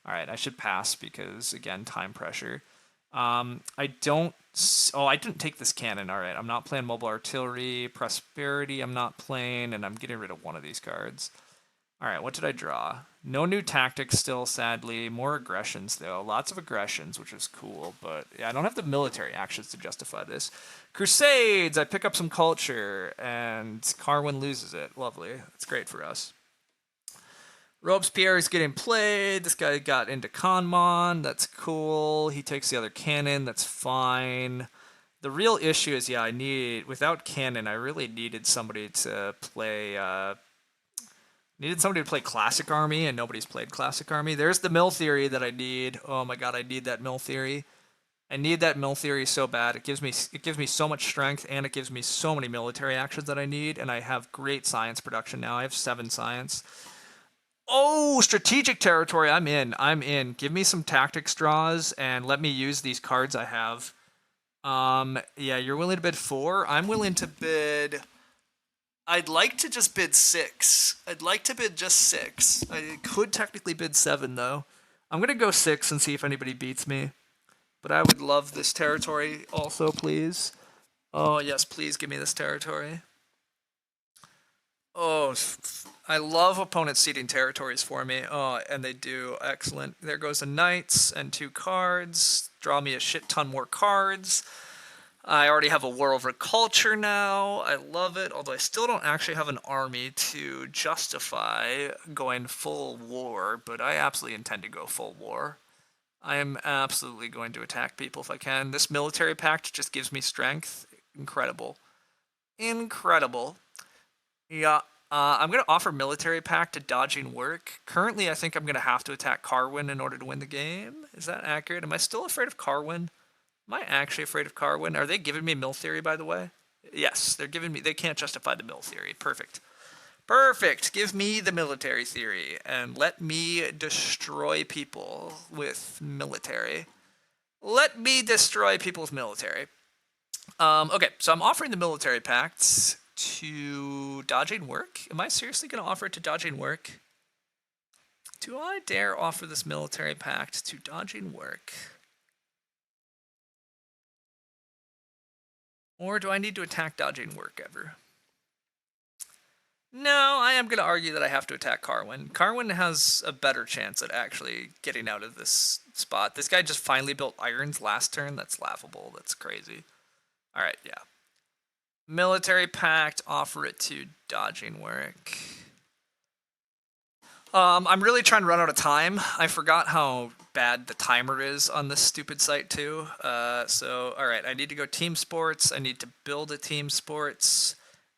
All right, I should pass because, again, time pressure. I didn't take this cannon. All right, I'm not playing mobile artillery. Prosperity, I'm not playing, and I'm getting rid of one of these cards. All right, what did I draw? No new tactics still, sadly. More aggressions, though. Lots of aggressions, which is cool, but yeah, I don't have the military actions to justify this. Crusades! I pick up some culture, and Carwin loses it. Lovely. That's great for us. Robespierre is getting played. This guy got into Kanmon. That's cool. He takes the other cannon. That's fine. The real issue is, yeah, without cannon, I really needed somebody to play... needed somebody to play Classic Army, and nobody's played Classic Army. There's the mill theory that I need. Oh my god, I need that mill theory. I need that mill theory so bad. It gives me so much strength, and it gives me so many military actions that I need, and I have great science production now. I have 7 science. Oh, strategic territory. I'm in. Give me some tactics draws, and let me use these cards I have. Yeah, you're willing to bid 4? I'm willing to bid... I'd like to just bid 6. I'd like to bid just 6. I could technically bid 7, though. I'm going to go 6 and see if anybody beats me. But I would love this territory also, please. Oh, yes, please give me this territory. Oh, I love opponents ceding territories for me. Oh, and they do. Excellent. There goes the knights and 2 cards. Draw me a shit ton more cards. I already have a war over culture now. I love it, although I still don't actually have an army to justify going full war, but I absolutely intend to go full war. I am absolutely going to attack people if I can. This military pact just gives me strength. Incredible. Incredible. Yeah, I'm going to offer military pact to dodging work. Currently, I think I'm going to have to attack Carwin in order to win the game. Is that accurate? Am I still afraid of Carwin? Am I actually afraid of Carwin? Are they giving me mill theory, by the way? Yes, they're giving me, they can't justify the mill theory. Perfect. Perfect. Give me the military theory and let me destroy people with military. Let me destroy people with military. Okay, so I'm offering the military pact to dodging work. Am I seriously going to offer it to dodging work? Do I dare offer this military pact to dodging work? Or do I need to attack dodging work ever? No, I am going to argue that I have to attack Carwin. Carwin has a better chance at actually getting out of this spot. This guy just finally built irons last turn. That's laughable. That's crazy. All right, yeah. Military pact, offer it to dodging work. I'm really trying to run out of time. I forgot how bad the timer is on this stupid site too. So, all right, I need to go team sports. I need to build a team sports.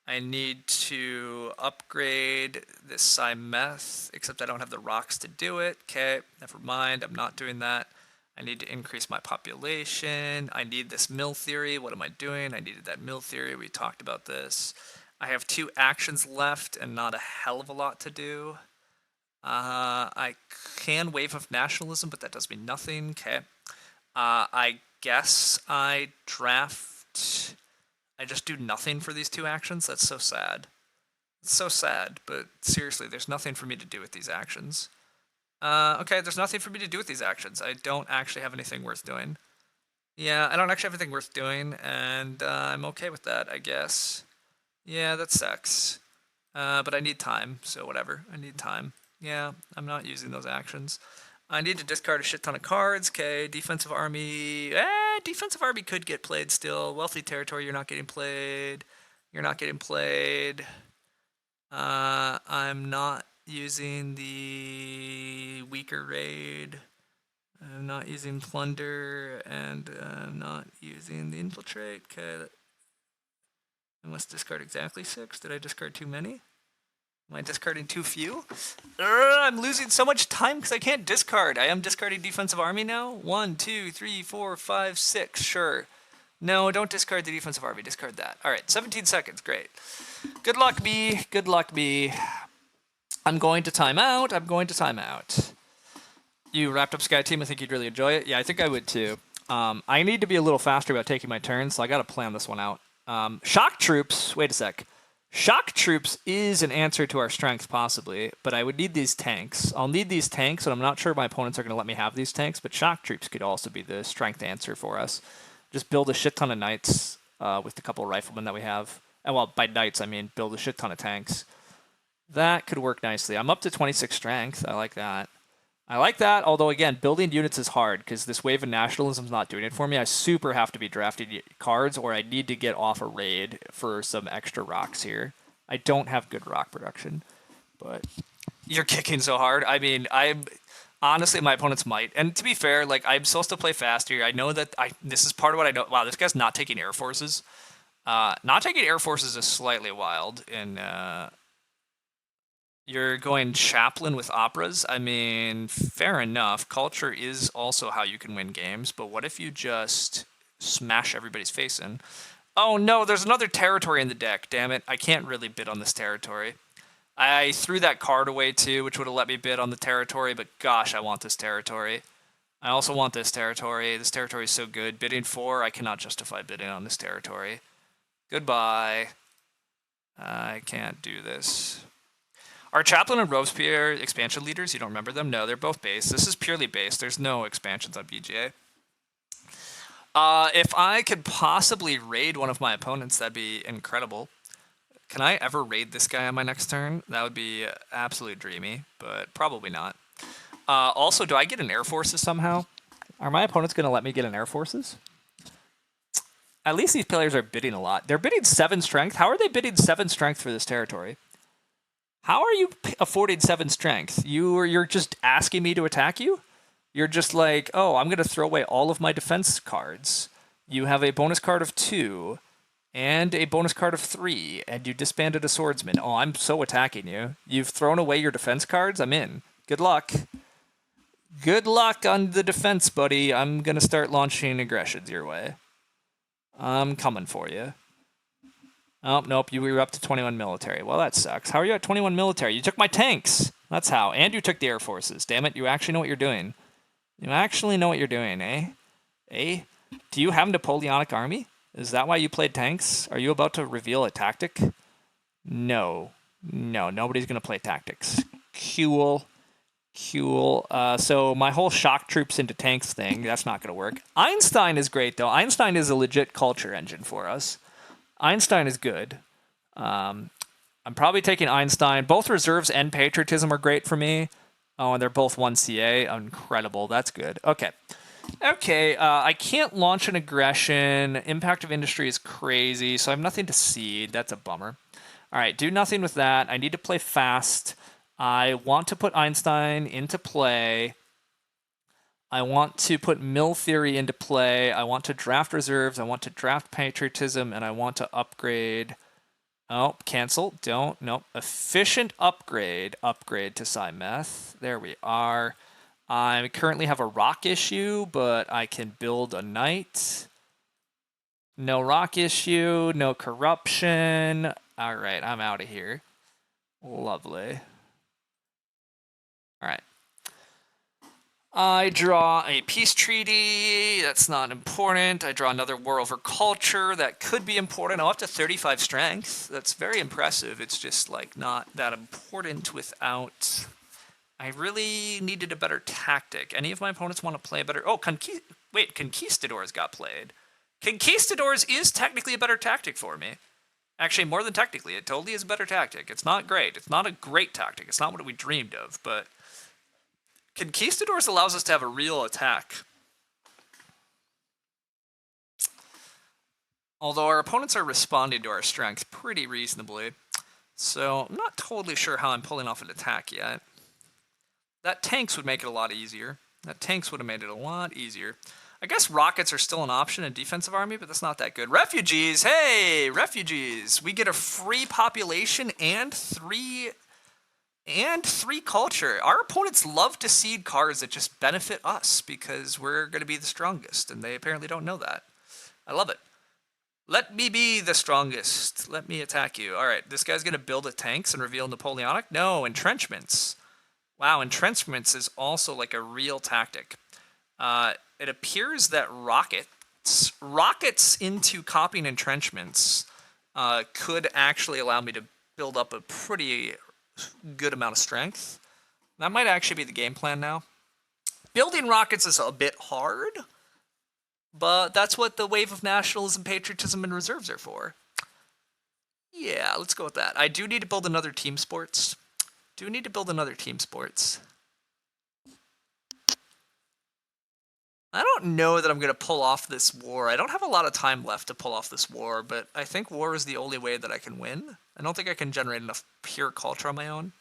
I need to upgrade this Cymeth, except I don't have the rocks to do it. Okay, never mind. I'm not doing that. I need to increase my population. I need this mill theory. What am I doing? I needed that mill theory. We talked about this. I have 2 actions left and not a hell of a lot to do. I can wave of nationalism, but that does me nothing. Okay. I guess I draft... I just do nothing for these 2 actions? That's so sad. It's so sad, but seriously, there's nothing for me to do with these actions. Okay, there's nothing for me to do with these actions. I don't actually have anything worth doing. Yeah, I don't actually have anything worth doing, and I'm okay with that, I guess. Yeah, that sucks. But I need time, so whatever. I need time. Yeah, I'm not using those actions. I need to discard a shit ton of cards. Okay, defensive army. Defensive army could get played still. Wealthy territory, you're not getting played. You're not getting played. I'm not using the weaker raid. I'm not using plunder, and I'm not using the infiltrate. Okay, I must discard exactly 6. Did I discard too many? Am I discarding too few? I'm losing so much time because I can't discard. I am discarding defensive army now. 1, 2, 3, 4, 5, 6. Sure. No, don't discard the defensive army. Discard that. All right, 17 seconds. Great. Good luck, me. Good luck, me. I'm going to time out. I'm going to time out. You wrapped up Sky Team. I think you'd really enjoy it. Yeah, I think I would too. I need to be a little faster about taking my turns, so I got to plan this one out. Shock troops. Wait a sec. Shock troops is an answer to our strength, possibly, but I would need these tanks. I'll need these tanks, and I'm not sure my opponents are going to let me have these tanks, but shock troops could also be the strength answer for us. Just build a shit ton of knights with a couple of riflemen that we have. And well, by knights, I mean build a shit ton of tanks. That could work nicely. I'm up to 26 strength. I like that. I like that, although, again, building units is hard because this wave of nationalism is not doing it for me. I super have to be drafting cards, or I need to get off a raid for some extra rocks here. I don't have good rock production, but you're kicking so hard. I mean, honestly, my opponents might. And to be fair, like, I'm supposed to play faster. I know that this is part of what I know. Wow, this guy's not taking air forces. Not taking air forces is slightly wild in... You're going chaplain with operas? I mean, fair enough. Culture is also how you can win games, but what if you just smash everybody's face in? Oh no, there's another territory in the deck, damn it. I can't really bid on this territory. I threw that card away too, which would have let me bid on the territory, but gosh, I want this territory. I also want this territory. This territory is so good. Bidding 4, I cannot justify bidding on this territory. Goodbye. I can't do this. Are Chaplain and Robespierre expansion leaders? You don't remember them? No, they're both base. This is purely base. There's no expansions on BGA. If I could possibly raid one of my opponents, that'd be incredible. Can I ever raid this guy on my next turn? That would be absolutely dreamy, but probably not. Also, do I get an Air Forces somehow? Are my opponents going to let me get an Air Forces? At least these players are bidding a lot. They're bidding 7 strength. How are they bidding 7 strength for this territory? How are you affording 7 strength? You're just asking me to attack you? You're just like, oh, I'm going to throw away all of my defense cards. You have a bonus card of 2 and a bonus card of 3, and you disbanded a swordsman. Oh, I'm so attacking you. You've thrown away your defense cards? I'm in. Good luck. Good luck on the defense, buddy. I'm going to start launching aggressions your way. I'm coming for you. Oh, nope, you were up to 21 military. Well, that sucks. How are you at 21 military? You took my tanks. That's how. And you took the air forces. Damn it, you actually know what you're doing. You actually know what you're doing, eh? Eh? Do you have a Napoleonic army? Is that why you played tanks? Are you about to reveal a tactic? No. No, nobody's going to play tactics. Cool. Cool. So my whole shock troops into tanks thing, that's not going to work. Einstein is great, though. Einstein is a legit culture engine for us. Einstein is good. I'm probably taking Einstein. Both reserves and patriotism are great for me. Oh, and they're both 1 CA. Incredible. That's good. Okay. Okay, I can't launch an aggression. Impact of industry is crazy, so I have nothing to cede. That's a bummer. All right, do nothing with that. I need to play fast. I want to put Einstein into play. I want to put mill theory into play. I want to draft reserves. I want to draft patriotism, and I want to upgrade. Oh, cancel. Don't. Nope. Efficient upgrade. Upgrade to Cymeth. There we are. I currently have a rock issue, but I can build a knight. No rock issue. No corruption. All right, I'm out of here. Lovely. All right. I draw a peace treaty. That's not important. I draw another war over culture. That could be important. I'm up to 35 strength. That's very impressive. It's just like not that important without... I really needed a better tactic. Any of my opponents want to play a better... Oh, wait, Conquistadors got played. Conquistadors is technically a better tactic for me. Actually, more than technically. It totally is a better tactic. It's not great. It's not a great tactic. It's not what we dreamed of, but... Conquistadors allows us to have a real attack. Although our opponents are responding to our strength pretty reasonably. So I'm not totally sure how I'm pulling off an attack yet. That tanks would make it a lot easier. That tanks would have made it a lot easier. I guess rockets are still an option in defensive army, but that's not that good. Refugees! Hey! Refugees! We get a free population and three culture. Our opponents love to seed cards that just benefit us because we're going to be the strongest, and they apparently don't know that. I love it. Let me be the strongest. Let me attack you. All right, this guy's going to build a tanks and reveal Napoleonic? No, entrenchments. Wow, entrenchments is also like a real tactic. It appears that rockets into copying entrenchments could actually allow me to build up a pretty good amount of strength. That might actually be the game plan now. Building rockets is a bit hard, but that's what the wave of nationalism, patriotism, and reserves are for. Yeah, let's go with that. I do need to build another team sports. I don't know that I'm going to pull off this war. I don't have a lot of time left to pull off this war, but I think war is the only way that I can win. I don't think I can generate enough pure culture on my own.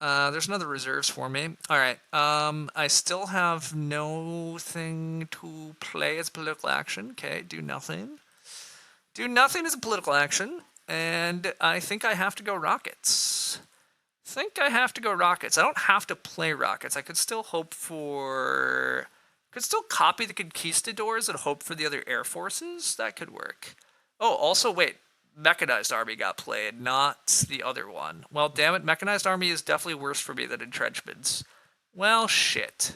There's another reserves for me. All right. I still have nothing to play as political action. Okay, do nothing. Do nothing as a political action, and I think I have to go rockets. I don't have to play rockets. I could still hope for... Could still copy the conquistadors and hope for the other air forces. That could work. Oh, also, wait. Mechanized army got played, not the other one. Well, damn it. Mechanized army is definitely worse for me than entrenchments. Well, shit.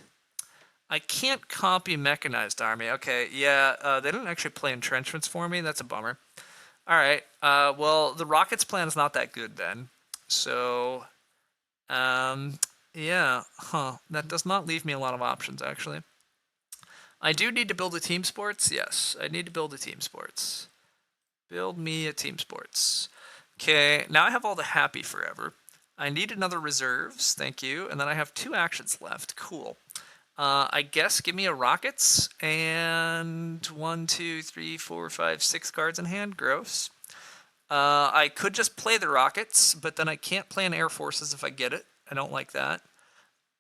I can't copy mechanized army. Okay, yeah, they didn't actually play entrenchments for me. That's a bummer. All right. Well, the rockets plan is not that good then. So... yeah, that does not leave me a lot of options, actually. I do need to build a team sports. Yes, I need to build a team sports. Build me a team sports. Okay, now I have all the happy forever. I need another reserves, thank you, and then I have 2 actions left. Cool. I guess give me a rockets and 1, 2, 3, 4, 5, 6 cards in hand. Gross. I could just play the rockets, but then I can't play an air forces if I get it. I don't like that.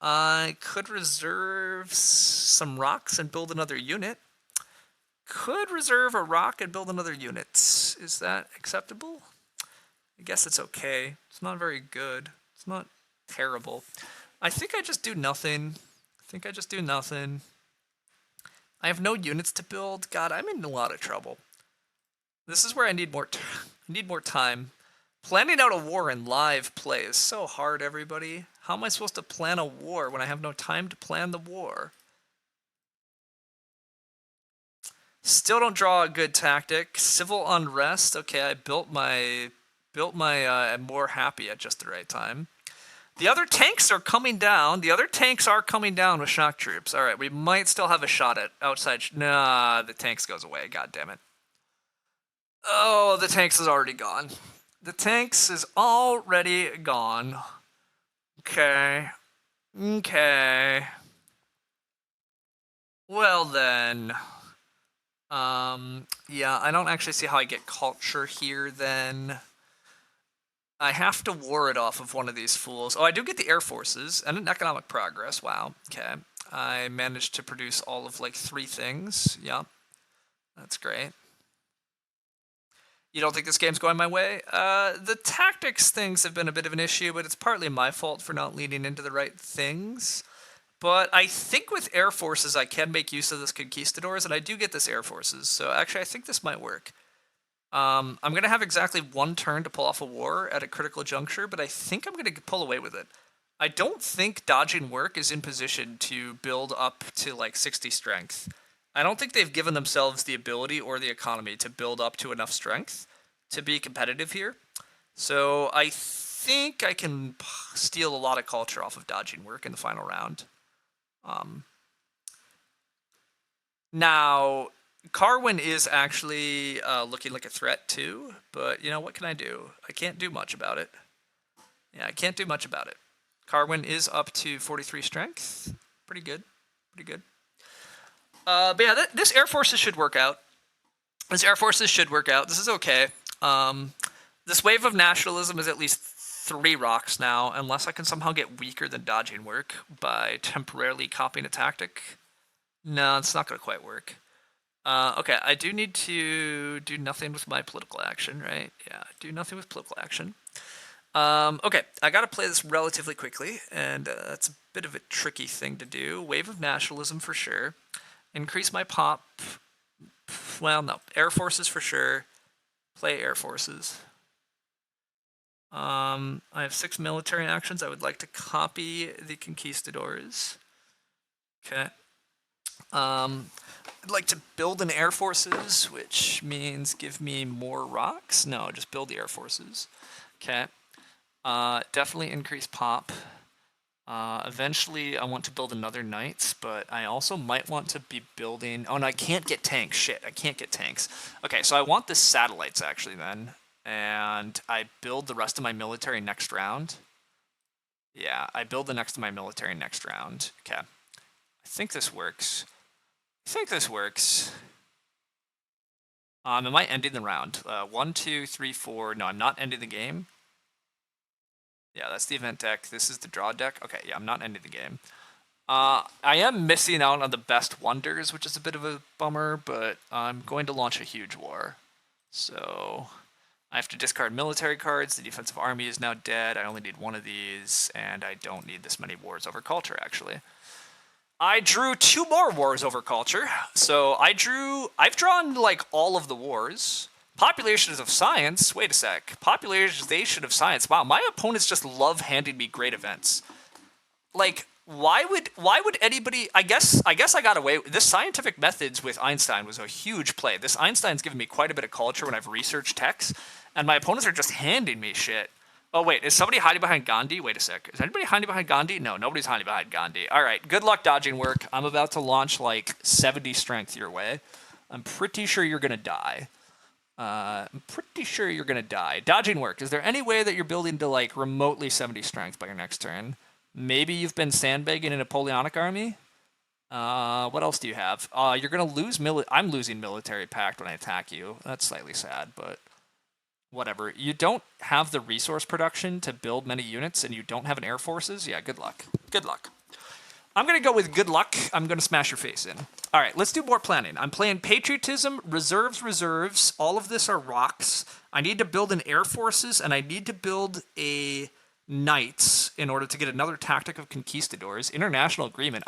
I could reserve some rocks and build another unit. Could reserve a rock and build another unit. Is that acceptable? I guess it's okay. It's not very good. It's not terrible. I think I just do nothing. I have no units to build. God, I'm in a lot of trouble. This is where I need more. I need more time. Planning out a war in live play is so hard, everybody. How am I supposed to plan a war when I have no time to plan the war? Still don't draw a good tactic. Civil unrest. Okay, I built my I'm more happy at just the right time. The other tanks are coming down. The other tanks are coming down with shock troops. All right, we might still have a shot at outside. Nah, the tanks goes away. God damn it. Oh, the tanks is already gone. The tanks is already gone. Okay. Okay. Well then. Yeah, I don't actually see how I get culture here then. I have to war it off of one of these fools. Oh, I do get the air forces and an economic progress. Wow. Okay. I managed to produce all of like 3 things. Yep. That's great. You don't think this game's going my way? The tactics things have been a bit of an issue, but it's partly my fault for not leaning into the right things. But I think with air forces, I can make use of this conquistadors, and I do get this air forces. So actually, I think this might work. I'm going to have exactly 1 turn to pull off a war at a critical juncture, but I think I'm going to pull away with it. I don't think dodging work is in position to build up to like 60 strength. I don't think they've given themselves the ability or the economy to build up to enough strength to be competitive here. So I think I can steal a lot of culture off of dodging work in the final round. Now, Carwin is actually looking like a threat too, but you know, what can I do? I can't do much about it. Yeah, I can't do much about it. Carwin is up to 43 strength. Pretty good. Pretty good. But yeah, this Air Forces should work out. This Air Forces should work out. This is okay. This wave of nationalism is at least 3 rocks now, unless I can somehow get weaker than dodging work by temporarily copying a tactic. No, it's not going to quite work. Okay, I do need to do nothing with my political action, right? Yeah, do nothing with political action. Okay, I gotta play this relatively quickly, and that's a bit of a tricky thing to do. Wave of nationalism for sure. Increase my pop. Well, no. Air forces for sure. Play air forces. I have 6 military actions. I would like to copy the conquistadors. Okay. I'd like to build an air forces, which means give me more rocks. No, just build the air forces. Okay. Definitely increase pop. Eventually, I want to build another knights, but I also might want to be building... Oh, no, I can't get tanks. Shit, I can't get tanks. Okay, so I want the satellites, actually, then. And I build the rest of my military next round. Yeah, I build the next of my military next round. Okay. I think this works. Am I ending the round? 1, 2, 3, 4. No, I'm not ending the game. Yeah, that's the event deck. This is the draw deck. Okay, yeah, I'm not ending the game. I am missing out on the best wonders, which is a bit of a bummer, but I'm going to launch a huge war. So I have to discard military cards. The defensive army is now dead. I only need 1 of these, and I don't need this many wars over culture, actually. I drew 2 more wars over culture. So I've drawn like all of the wars. Populations of science. Wait a sec. Popularization of science. Wow, my opponents just love handing me great events. Like, why would anybody? I guess I got away. This scientific methods with Einstein was a huge play. This Einstein's given me quite a bit of culture when I've researched texts, and my opponents are just handing me shit. Oh, wait, is somebody hiding behind Gandhi? Wait a sec. Is anybody hiding behind Gandhi? No, nobody's hiding behind Gandhi. All right, good luck dodging work. I'm about to launch like 70 strength your way. I'm pretty sure you're going to die. Dodging work. Is there any way that you're building to like remotely 70 strength by your next turn? Maybe you've been sandbagging a Napoleonic army? What else do you have? You're going to lose I'm losing military pact when I attack you. That's slightly sad, but... whatever. You don't have the resource production to build many units, and you don't have an air forces? Yeah, good luck. Good luck. I'm going to go with good luck. I'm going to smash your face in. All right, let's do more planning. I'm playing patriotism, reserves. All of this are rocks. I need to build an air forces, and I need to build a knights in order to get another tactic of conquistadors. International agreement,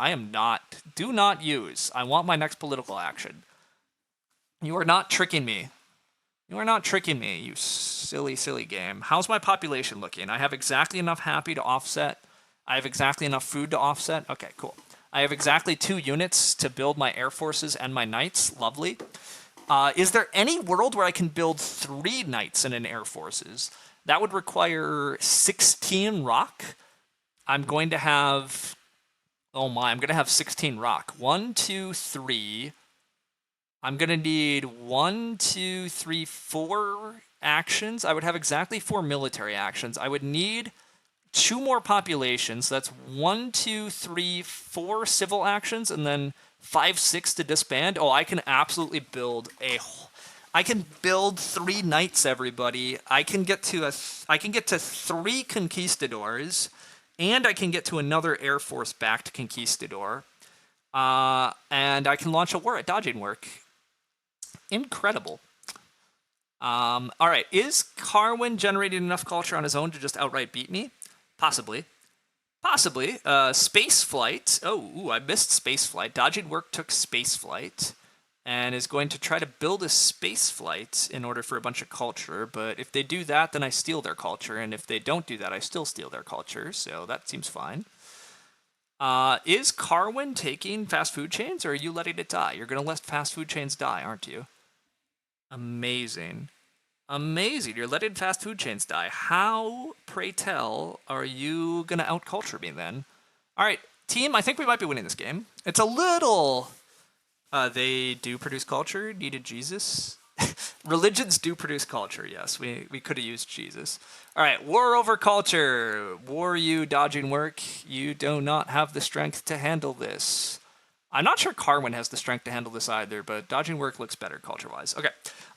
do not use. I want my next political action. You are not tricking me. You are not tricking me, you silly, silly game. How's my population looking? I have exactly enough happy to offset. I have exactly enough food to offset. Okay, cool. I have exactly 2 units to build my air forces and my knights. Lovely. Is there any world where I can build 3 knights and an air forces? That would require 16 rock. I'm going to have... Oh my, I'm going to have 16 rock. 1, 2, 3... I'm going to need 1, 2, 3, 4 actions. I would have exactly 4 military actions. I would need 2 more populations. So that's 1, 2, 3, 4 civil actions, and then 5, 6 to disband. Oh, I can absolutely build I can build 3 knights, everybody. I can get to 3 conquistadors, and I can get to another Air Force-backed conquistador. And I can launch a war at dodging work. Incredible. All right, is Carwin generating enough culture on his own to just outright beat me? Possibly. Possibly. Space flight. Oh, ooh, I missed space flight. Dodging work took space flight and is going to try to build a space flight in order for a bunch of culture. But if they do that, then I steal their culture. And if they don't do that, I still steal their culture. So that seems fine. Is Carwin taking fast food chains, or are you letting it die? You're going to let fast food chains die, aren't you? Amazing. Amazing. You're letting fast food chains die. How, pray tell, are you going to outculture me then? All right, team, I think we might be winning this game. It's a little... they do produce culture. Needed Jesus. Religions do produce culture, yes. We could have used Jesus. All right, war over culture. War you dodging work. You do not have the strength to handle this. I'm not sure Carwin has the strength to handle this either, but dodging work looks better culture-wise. Okay,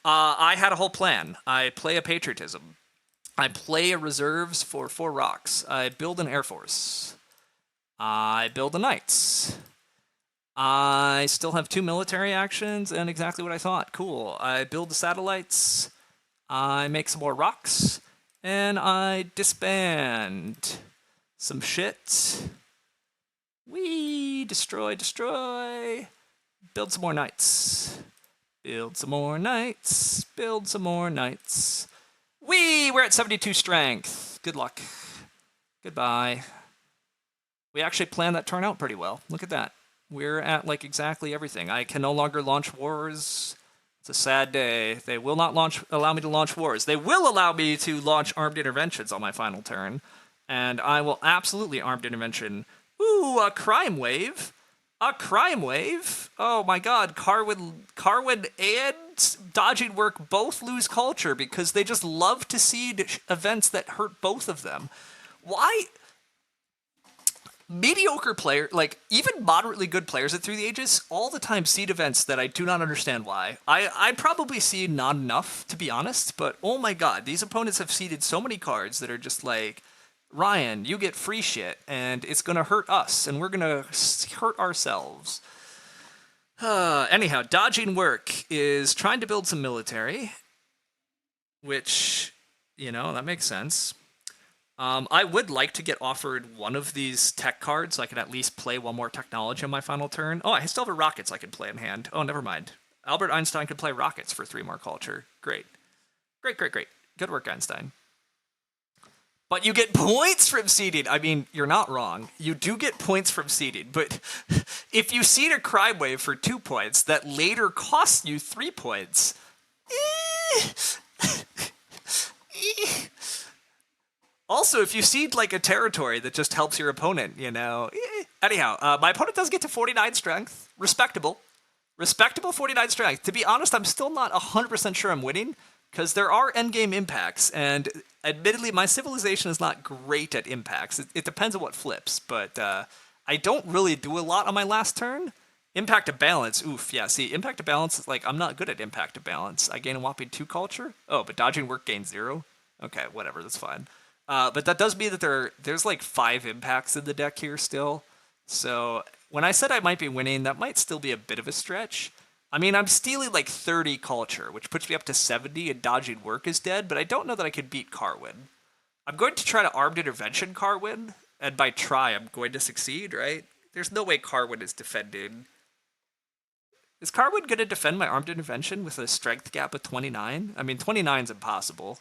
I had a whole plan. I play a patriotism. I play a reserves for 4 rocks. I build an air force. I build a knights. I still have 2 military actions and exactly what I thought. Cool. I build the satellites. I make some more rocks. And I disband some shit. We destroy. Build some more knights. Build some more knights. Build some more knights. We're at 72 strength. Good luck. Goodbye. We actually planned that turn out pretty well. Look at that. We're at like exactly everything. I can no longer launch wars. It's a sad day. They will not allow me to launch wars. They will allow me to launch armed interventions on my final turn. And I will absolutely armed intervention. Ooh, a crime wave. A crime wave? Oh my god, Carwin and dodging work both lose culture because they just love to seed events that hurt both of them. Why? Mediocre player, like even moderately good players at Through the Ages, all the time seed events that I do not understand why. I probably seed not enough, to be honest, but oh my god, these opponents have seeded so many cards that are just like, Ryan, you get free shit, and it's gonna hurt us, and we're gonna hurt ourselves. Anyhow, dodging work is trying to build some military, which, you know, that makes sense. I would like to get offered one of these tech cards so I can at least play one more technology on my final turn. Oh, I still have a rockets I can play in hand. Oh, never mind. Albert Einstein could play rockets for 3 more culture. Great. Great. Good work, Einstein. But you get points from seeding. I mean, you're not wrong. You do get points from seeding, but if you seed a crime wave for 2 points that later costs you 3 points... Also, if you seed like a territory that just helps your opponent, you know. Anyhow, my opponent does get to 49 strength. Respectable. Respectable 49 strength. To be honest, I'm still not 100% sure I'm winning, because there are endgame impacts, and admittedly, my civilization is not great at impacts. It depends on what flips, but I don't really do a lot on my last turn. Impact to balance, oof, yeah, see, impact to balance is like, I'm not good at impact to balance. I gain a whopping 2 culture? Oh, but dodging work gains 0? Okay, whatever, that's fine. But that does mean that there's like 5 impacts in the deck here still. So when I said I might be winning, that might still be a bit of a stretch. I mean, I'm stealing like 30 culture, which puts me up to 70, and dodging work is dead, but I don't know that I could beat Carwin. I'm going to try to armed intervention Carwin, and by try, I'm going to succeed, right? There's no way Carwin is defending. Is Carwood going to defend my armed intervention with a strength gap of 29? I mean, 29 is impossible.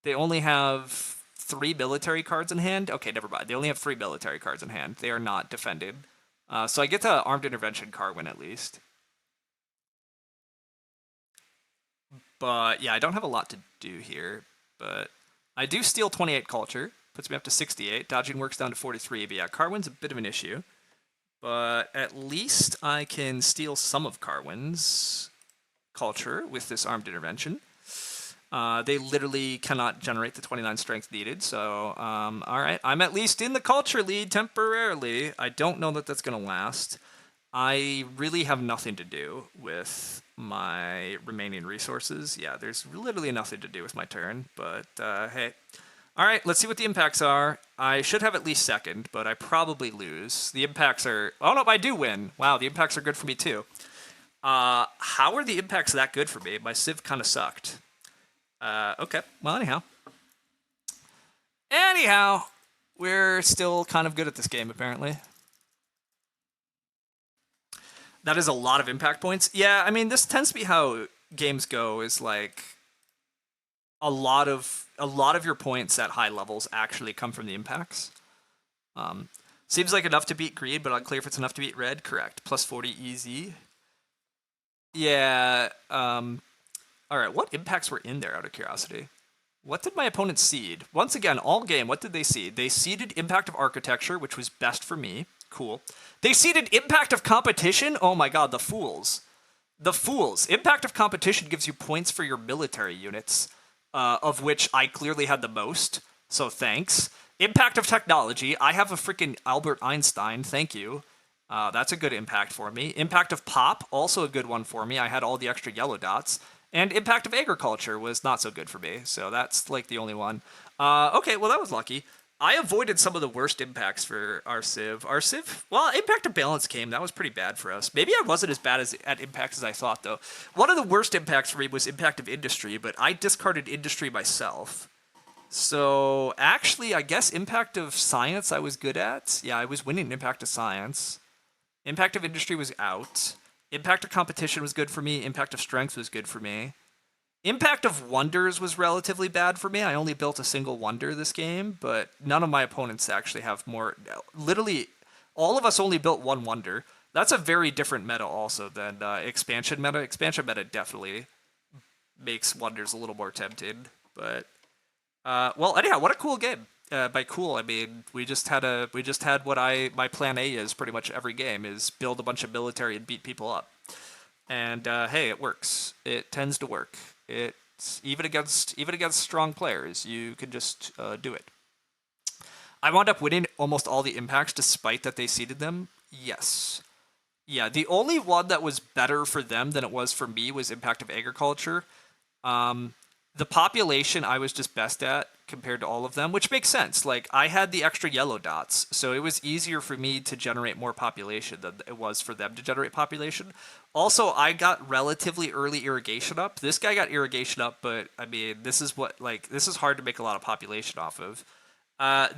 They only have 3 military cards in hand. Okay, never mind. They only have 3 military cards in hand. They are not defended. So I get the armed intervention Carwin at least. But yeah, I don't have a lot to do here. But I do steal 28 culture. Puts me up to 68. Dodging works down to 43. But yeah, Carwin's a bit of an issue. But at least I can steal some of Carwin's culture with this armed intervention. They literally cannot generate the 29 strength needed. So, all right, I'm at least in the culture lead temporarily. I don't know that that's going to last. I really have nothing to do with my remaining resources. Yeah, there's literally nothing to do with my turn, but hey. All right, let's see what the impacts are. I should have at least second, but I probably lose. The impacts are... Oh, no, I do win. Wow, the impacts are good for me, too. How are the impacts that good for me? My Civ kind of sucked. Okay, well, anyhow. Anyhow, we're still kind of good at this game, apparently. That is a lot of impact points. Yeah, I mean, this tends to be how games go, is like a lot of your points at high levels actually come from the impacts. Seems like enough to beat green, but unclear if it's enough to beat red. Correct. Plus 40 easy. Yeah. All right, what impacts were in there out of curiosity? What did my opponent seed? Once again, all game, what did they seed? They seeded Impact of Architecture, which was best for me. Cool. They seeded Impact of Competition? Oh my god, the fools. The fools. Impact of Competition gives you points for your military units, of which I clearly had the most, so thanks. Impact of Technology. I have a freaking Albert Einstein, thank you. That's a good impact for me. Impact of Pop, also a good one for me. I had all the extra yellow dots. And Impact of Agriculture was not so good for me, so that's like the only one. Okay, well that was lucky. I avoided some of the worst impacts for our Civ. Our Civ, well, Impact of Balance came. That was pretty bad for us. Maybe I wasn't as bad at impacts as I thought, though. One of the worst impacts for me was Impact of Industry, but I discarded Industry myself. So actually, I guess Impact of Science I was good at. Yeah, I was winning Impact of Science. Impact of Industry was out. Impact of Competition was good for me. Impact of Strength was good for me. Impact of Wonders was relatively bad for me. I only built a single Wonder this game, but none of my opponents actually have more. Literally, all of us only built one Wonder. That's a very different meta also than Expansion meta. Expansion meta definitely makes Wonders a little more tempting. But, well, anyhow, what a cool game. By cool, I mean we just had what my plan A is pretty much every game, is build a bunch of military and beat people up. And hey, it works. It tends to work. It's even against strong players, you can just do it. I wound up winning almost all the impacts despite that they seeded them. Yes. Yeah, the only one that was better for them than it was for me was Impact of Agriculture. The population I was just best at compared to all of them, which makes sense. Like, I had the extra yellow dots, so it was easier for me to generate more population than it was for them to generate population. Also, I got relatively early irrigation up. This guy got irrigation up, but, I mean, this is hard to make a lot of population off of.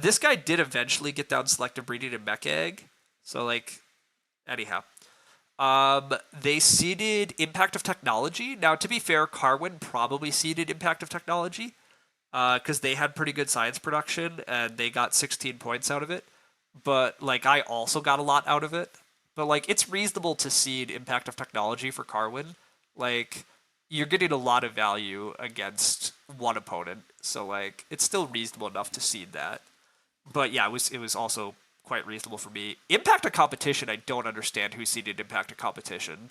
This guy did eventually get down selective breeding and mech egg, so, like, anyhow. They seeded Impact of Technology. Now, to be fair, Carwin probably seeded Impact of Technology, because they had pretty good science production, and they got 16 points out of it. But, like, I also got a lot out of it. But, like, it's reasonable to seed Impact of Technology for Carwin. Like, you're getting a lot of value against one opponent, so, like, it's still reasonable enough to seed that. But, yeah, it was also quite reasonable for me. Impact of Competition, I don't understand who seeded Impact of Competition.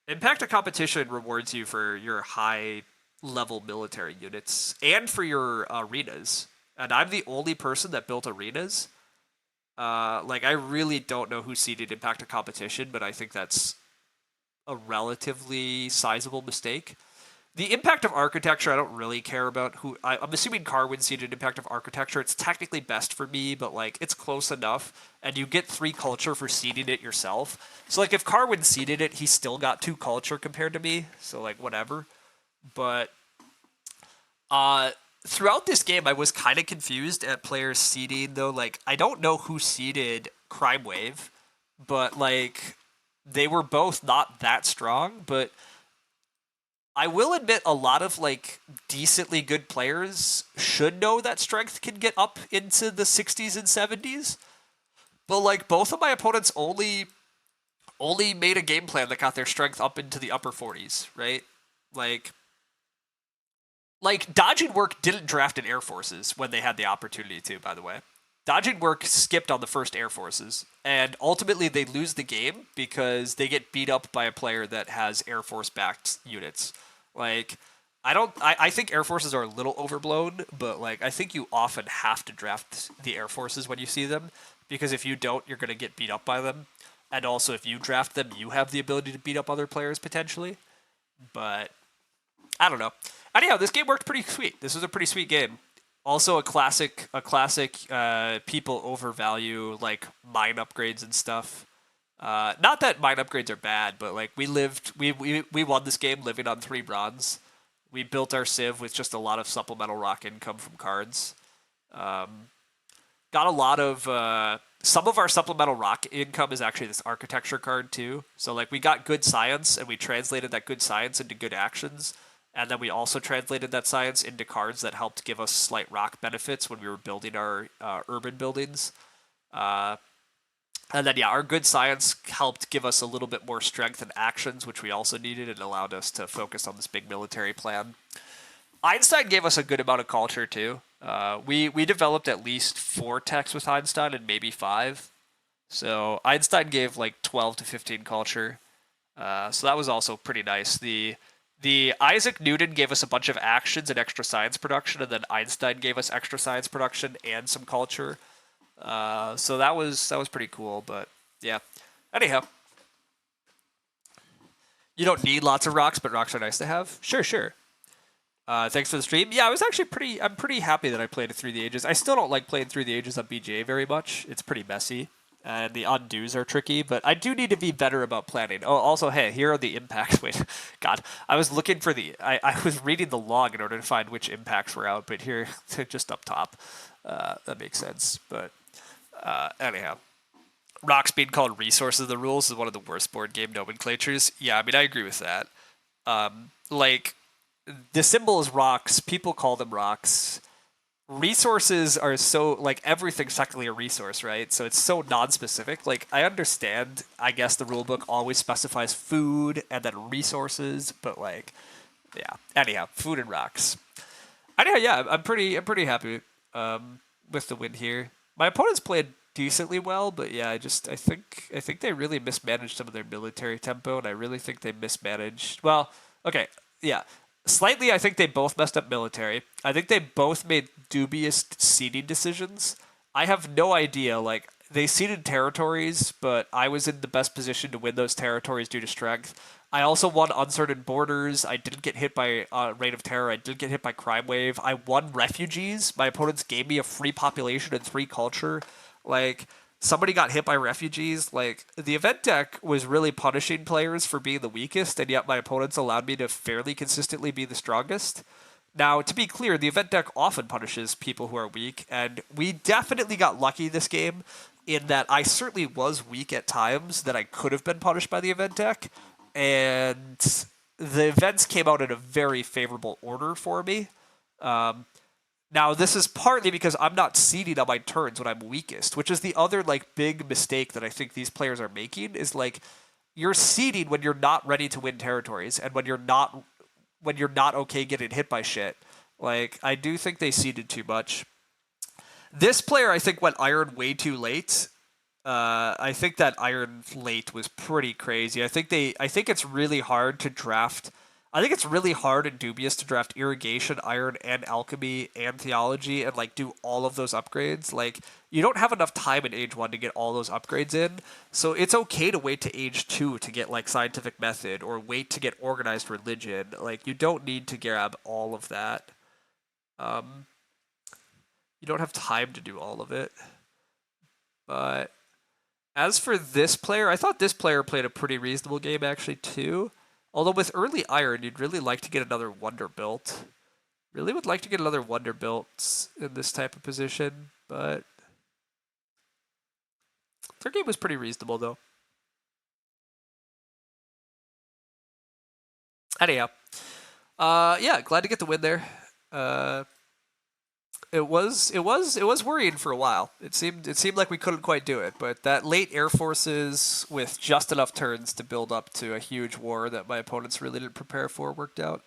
Impact of Competition rewards you for your high-level military units and for your arenas. And I'm the only person that built arenas. Like, I really don't know who seeded Impact of Competition, but I think that's a relatively sizable mistake. The Impact of Architecture, I don't really care about who... I'm assuming Carwin seeded Impact of Architecture. It's technically best for me, but, like, it's close enough. And you get 3 culture for seeding it yourself. So, like, if Carwin seeded it, he still got 2 culture compared to me. So, like, whatever. But, throughout this game, I was kind of confused at players seeding, though. Like, I don't know who seeded Crime Wave, but, like... they were both not that strong, but I will admit a lot of like decently good players should know that strength can get up into the 60s and 70s. But like both of my opponents only made a game plan that got their strength up into the upper 40s, right? Like Dodging Work didn't draft in Air Forces when they had the opportunity to, by the way. Dodging Work skipped on the first Air Forces, and ultimately they lose the game because they get beat up by a player that has Air Force backed units. Like, I think Air Forces are a little overblown, but like I think you often have to draft the Air Forces when you see them, because if you don't, you're gonna get beat up by them. And also if you draft them, you have the ability to beat up other players potentially. But I don't know. Anyhow, this game worked pretty sweet. This was a pretty sweet game. Also, a classic. People overvalue like mine upgrades and stuff. Not that mine upgrades are bad, but like we won this game living on 3 bronze. We built our civ with just a lot of supplemental rock income from cards. Got a lot of some of our supplemental rock income is actually this architecture card too. So like we got good science and we translated that good science into good actions. And then we also translated that science into cards that helped give us slight rock benefits when we were building our urban buildings. And then, yeah, our good science helped give us a little bit more strength and actions, which we also needed and allowed us to focus on this big military plan. Einstein gave us a good amount of culture, too. We developed at least 4 techs with Einstein and maybe 5. So Einstein gave like 12 to 15 culture. So that was also pretty nice. The Isaac Newton gave us a bunch of actions and extra science production, and then Einstein gave us extra science production and some culture. So that was pretty cool. But yeah. Anyhow, you don't need lots of rocks, but rocks are nice to have. Sure, sure. Thanks for the stream. Yeah, I was actually I'm pretty happy that I played it Through the Ages. I still don't like playing Through the Ages on BGA very much. It's pretty messy. And the undos are tricky, but I do need to be better about planning. Oh, also, hey, here are the impacts. Wait, God, I was looking for I was reading the log in order to find which impacts were out, but here, just up top. That makes sense. But anyhow, rocks being called resources of the rules is one of the worst board game nomenclatures. Yeah, I mean, I agree with that. Like, the symbol is rocks. People call them rocks. Resources are so like everything's technically a resource, right? So it's so non-specific. Like I understand, I guess the rulebook always specifies food and then resources, but like, yeah. Anyhow, food and rocks. Anyhow, yeah, I'm pretty happy with the win here. My opponents played decently well, but yeah, I think they really mismanaged some of their military tempo, and I really think they mismanaged. Well, okay, yeah, slightly. I think they both messed up military. I think they both made dubious seeding decisions. I have no idea. Like they ceded territories, but I was in the best position to win those territories due to strength. I also won Uncertain Borders. I didn't get hit by Reign of Terror. I did get hit by Crime Wave. I won Refugees. My opponents gave me a free population and 3 culture. Like, somebody got hit by Refugees. Like, the event deck was really punishing players for being the weakest, and yet my opponents allowed me to fairly consistently be the strongest. Now, to be clear, the event deck often punishes people who are weak, and we definitely got lucky this game in that I certainly was weak at times that I could have been punished by the event deck, and the events came out in a very favorable order for me. Um, Now, this is partly because I'm not seeding on my turns when I'm weakest, which is the other like big mistake that I think these players are making is like you're seeding when you're not ready to win territories and when you're not okay getting hit by shit. Like I do think they seeded too much. This player I think went iron way too late. I think that iron late was pretty crazy. I think it's really hard to draft. I think it's really hard and dubious to draft irrigation, iron, and alchemy and theology and like do all of those upgrades. Like you don't have enough time in age 1 to get all those upgrades in. So it's okay to wait to age 2 to get like scientific method or wait to get organized religion. Like you don't need to grab all of that. Um, you don't have time to do all of it. But as for this player, I thought this player played a pretty reasonable game actually too. Although with early iron, you'd really like to get another wonder built. Really would like to get another wonder built in this type of position, but their game was pretty reasonable though. Anyhow, yeah, glad to get the win there. Uh, it was worrying for a while. It seemed like we couldn't quite do it, but that late Air Forces with just enough turns to build up to a huge war that my opponents really didn't prepare for worked out.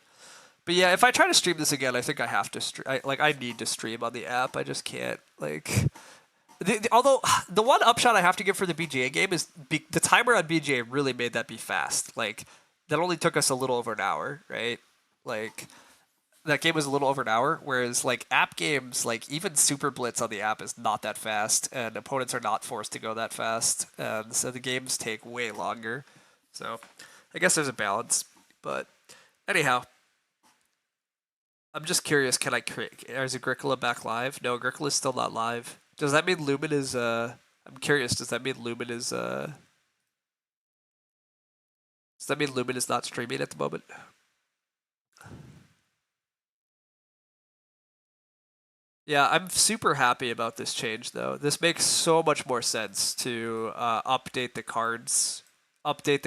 But yeah, if I try to stream this again, I think I have to. I need to stream on the app. I just can't. Although the one upshot I have to give for the BGA game is the timer on BGA really made that be fast. Like that only took us a little over an hour, right? Like that game was a little over an hour, whereas like app games, like even Super Blitz on the app is not that fast, and opponents are not forced to go that fast, and so the games take way longer. So I guess there's a balance, but anyhow, I'm just curious. Can I create? Is Agricola back live? No, Agricola is still not live. Does that mean Lumen is? I'm curious. Does that mean Lumen is? Does that mean Lumen is not streaming at the moment? Yeah, I'm super happy about this change though. This makes so much more sense to update the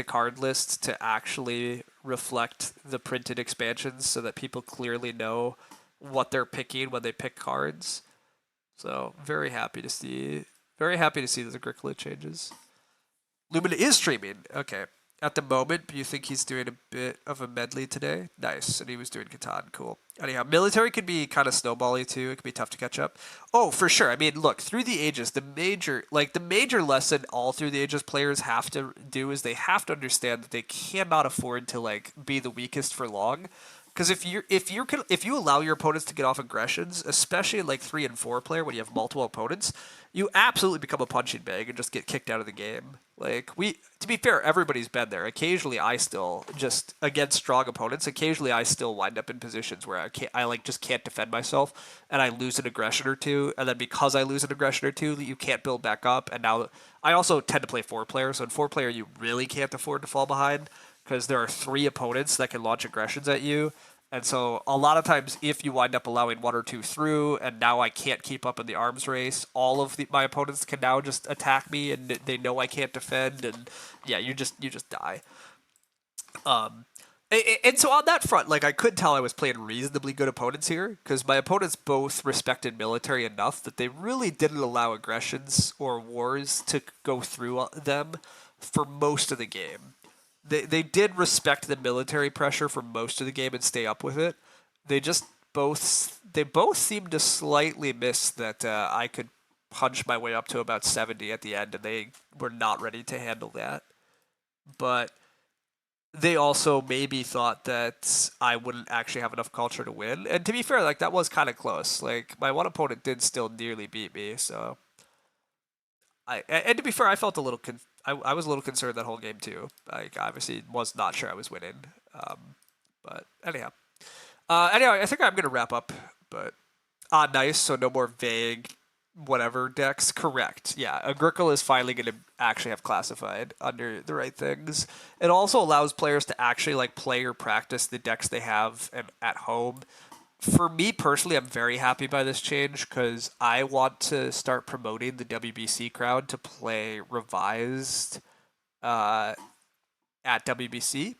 card list to actually reflect the printed expansions so that people clearly know what they're picking when they pick cards. So very happy to see the Agricola changes. Lumen is streaming. Okay. At the moment, you think he's doing a bit of a medley today? Nice. And he was doing Catan. Cool. Anyhow, military can be kind of snowbally too. It can be tough to catch up. Oh, for sure. I mean, look, through the ages, the major lesson all through the ages players have to do is they have to understand that they cannot afford to like be the weakest for long. Because if you allow your opponents to get off aggressions, especially in like 3 and 4 player when you have multiple opponents, you absolutely become a punching bag and just get kicked out of the game. To be fair, everybody's been there. Occasionally, I still just against strong opponents. Occasionally, I still wind up in positions where just can't defend myself, and I lose an aggression or two, and then because I lose an aggression or two, you can't build back up. And now I also tend to play 4 player, so in 4 player, you really can't afford to fall behind because there are 3 opponents that can launch aggressions at you. And so a lot of times, if you wind up allowing 1 or 2 through, and now I can't keep up in the arms race, all of my opponents can now just attack me, and they know I can't defend, and yeah, you just die. Um, and so on that front, like I could tell I was playing reasonably good opponents here because my opponents both respected military enough that they really didn't allow aggressions or wars to go through them for most of the game. They did respect the military pressure for most of the game and stay up with it. They both seemed to slightly miss that I could punch my way up to about 70 at the end, and they were not ready to handle that. But they also maybe thought that I wouldn't actually have enough culture to win. And to be fair, like that was kind of close. Like my one opponent did still nearly beat me, so and to be fair, I felt a little I was a little concerned that whole game too. Like obviously was not sure I was winning. But anyhow. Anyway, I think I'm gonna wrap up. But nice. So no more vague whatever decks. Correct. Yeah, Agricola is finally gonna actually have classified under the right things. It also allows players to actually like play or practice the decks they have at home. For me personally, I'm very happy by this change because I want to start promoting the WBC crowd to play revised uh, at WBC,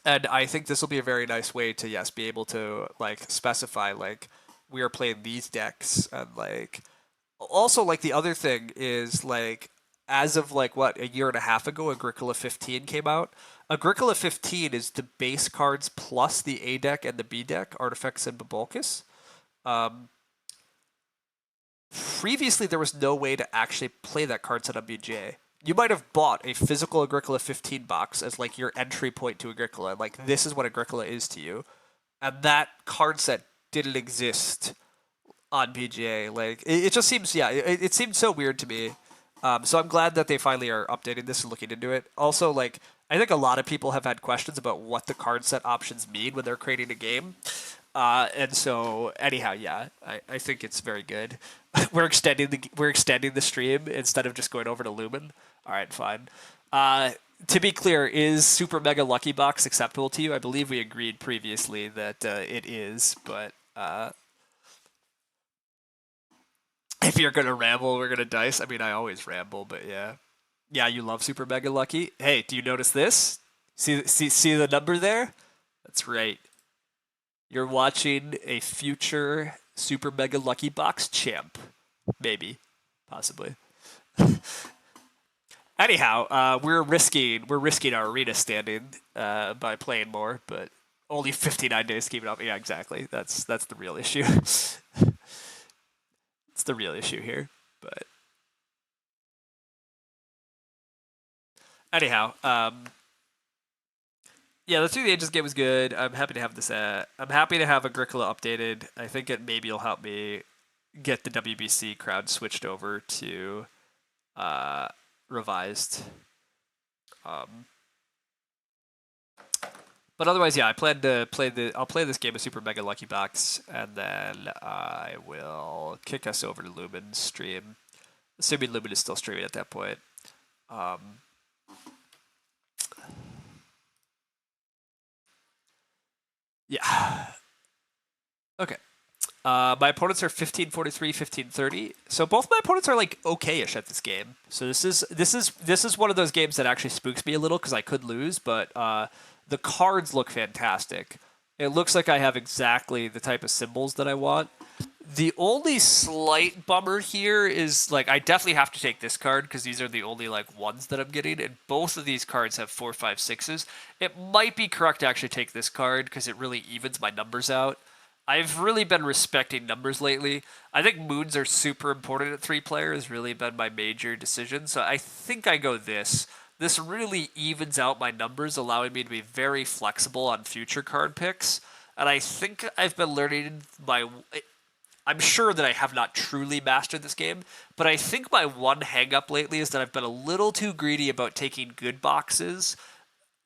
and I think this will be a very nice way to yes be able to like specify like we are playing these decks and like also like the other thing is like as of like what a year and a half ago Agricola 15 came out. Agricola 15 is the base cards plus the A deck and the B deck artifacts and Babolkus. um Previously there was no way to actually play that card set on BGA. You might have bought a physical Agricola 15 box as like your entry point to Agricola. Like this is what Agricola is to you, and that card set didn't exist on BGA. Like it just seems yeah, it seemed so weird to me. So I'm glad that they finally are updating this and looking into it. Also, like I think a lot of people have had questions about what the card set options mean when they're creating a game. And so anyhow, yeah, I think it's very good. We're extending the stream instead of just going over to Lumen. All right, fine. To be clear, is Super Mega Lucky Box acceptable to you? I believe we agreed previously that it is, but if you're gonna ramble, we're gonna dice. I mean, I always ramble, but yeah, yeah, you love Super Mega Lucky. Hey, do you notice this? See the number there? That's right. You're watching a future Super Mega Lucky Box champ. Maybe. Possibly. Anyhow, we're risking our arena standing by playing more, but only 59 days to keep it up. Yeah, exactly. That's the real issue. It's the real issue here. But anyhow, yeah, the 2 the Ages game was good. I'm happy to have this. I'm happy to have Agricola updated. I think it maybe will help me get the WBC crowd switched over to uh, revised. Um, but otherwise, yeah, I plan to play I'll play this game of Super Mega Lucky Box, and then I will kick us over to Lumen's stream, assuming Lumen is still streaming at that point. Um, yeah. Okay. My opponents are 1543, 1530. So both my opponents are like okay-ish at this game. So this is one of those games that actually spooks me a little because I could lose, but the cards look fantastic. It looks like I have exactly the type of symbols that I want. The only slight bummer here is like I definitely have to take this card because these are the only like ones that I'm getting, and both of these cards have 4, 5, 6s. It might be correct to actually take this card because it really evens my numbers out. I've really been respecting numbers lately. I think moons are super important at 3-player has really been my major decision. So I think I go this. This really evens out my numbers, allowing me to be very flexible on future card picks. And I think I've been learning my. I'm sure that I have not truly mastered this game, but I think my one hang-up lately is that I've been a little too greedy about taking good boxes,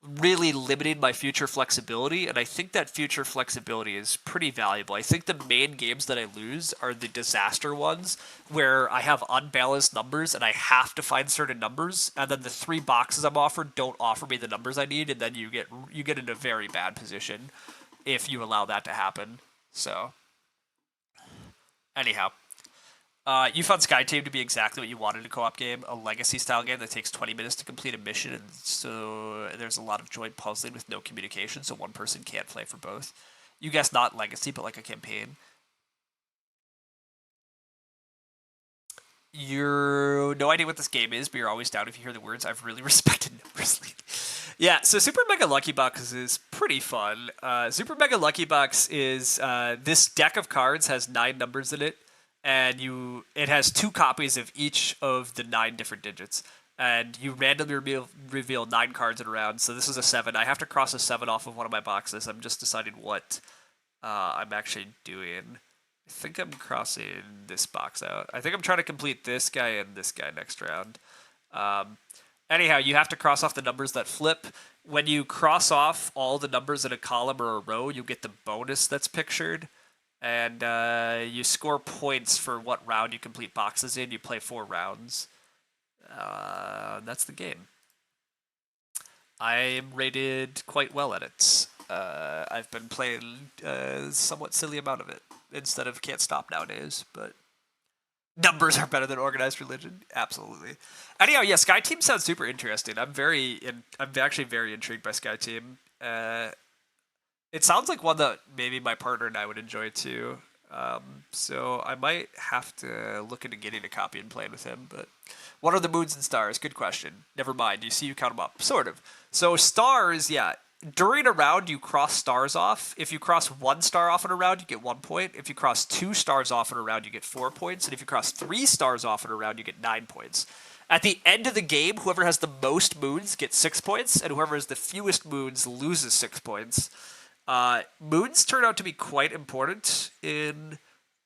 really limiting my future flexibility, and I think that future flexibility is pretty valuable. I think the main games that I lose are the disaster ones, where I have unbalanced numbers and I have to find certain numbers, and then the 3 boxes I'm offered don't offer me the numbers I need, and then you get in a very bad position if you allow that to happen. So, anyhow. You found Sky Team to be exactly what you wanted in a co-op game, a legacy-style game that takes 20 minutes to complete a mission, and so there's a lot of joint puzzling with no communication, so one person can't play for both. You guessed not legacy, but like a campaign. You're no idea what this game is, but you're always down if you hear the words. I've really respected numbers lately. Yeah, so Super Mega Lucky Box is pretty fun. Super Mega Lucky Box is this deck of cards has 9 numbers in it, and it has 2 copies of each of the 9 different digits. And you randomly reveal 9 cards in a round. So this is a 7. I have to cross a 7 off of one of my boxes. I'm just deciding what I'm actually doing. I think I'm crossing this box out. I think I'm trying to complete this guy and this guy next round. Anyhow, you have to cross off the numbers that flip. When you cross off all the numbers in a column or a row, you get the bonus that's pictured. And you score points for what round you complete boxes in. You play 4 rounds. That's the game. I'm rated quite well at it. I've been playing a somewhat silly amount of it instead of can't stop nowadays, but numbers are better than organized religion. Absolutely. Anyhow, yeah, Sky Team sounds super interesting. I'm actually very intrigued by Sky Team. It sounds like one that maybe my partner and I would enjoy too. So I might have to look into getting a copy and playing with him. But what are the moons and stars? Good question. Never mind. You see, you count them up. Sort of. So stars, yeah. During a round, you cross stars off. If you cross 1 star off in a round, you get 1 point. If you cross 2 stars off in a round, you get 4 points. And if you cross 3 stars off in a round, you get 9 points. At the end of the game, whoever has the most moons gets 6 points, and whoever has the fewest moons loses 6 points. Moons turn out to be quite important in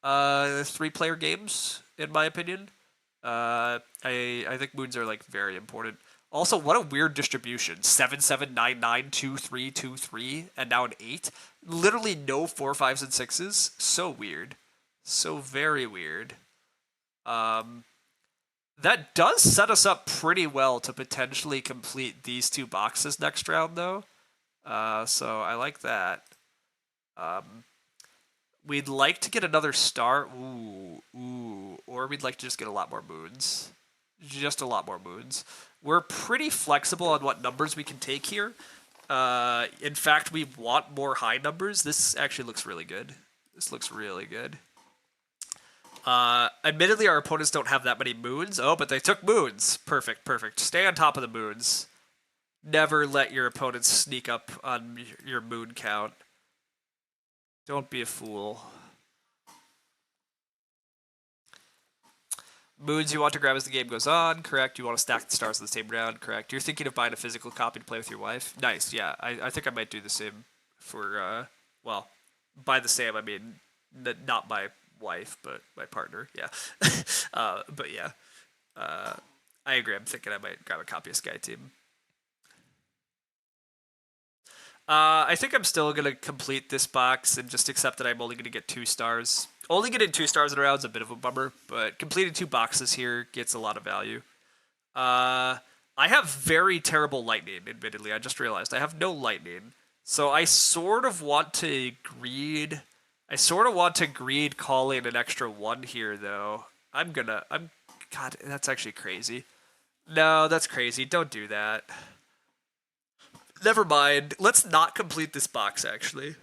3-player games, in my opinion. I think moons are like very important. Also, what a weird distribution: 7, 7, 9, 9, 2, 3, 2, 3, and now an 8. Literally no 4, 5s, and 6s. So weird, so very weird. That does set us up pretty well to potentially complete these 2 boxes next round, though. So I like that. We'd like to get another star. Ooh. Or we'd like to just get a lot more moons. Just a lot more moons. We're pretty flexible on what numbers we can take here. In fact, we want more high numbers. This actually looks really good. This looks really good. Admittedly, our opponents don't have that many moons. Oh, but they took moons. Perfect, perfect. Stay on top of the moons. Never let your opponents sneak up on your moon count. Don't be a fool. Moons you want to grab as the game goes on, correct. You want to stack the stars in the same round, correct. You're thinking of buying a physical copy to play with your wife. Nice, yeah. I think I might do the same for, well, by the same, I mean, not my wife, but my partner, yeah. But yeah, I agree. I'm thinking I might grab a copy of Sky Team. I think I'm still going to complete this box and just accept that I'm only going to get 2 stars. Only getting 2 stars in a round is a bit of a bummer, but completing 2 boxes here gets a lot of value. I have very terrible lightning, admittedly. I just realized I have no lightning. So I sort of want to greed. I sort of want to greed calling an extra 1 here, though. God, that's actually crazy. No, that's crazy. Don't do that. Never mind. Let's not complete this box, actually.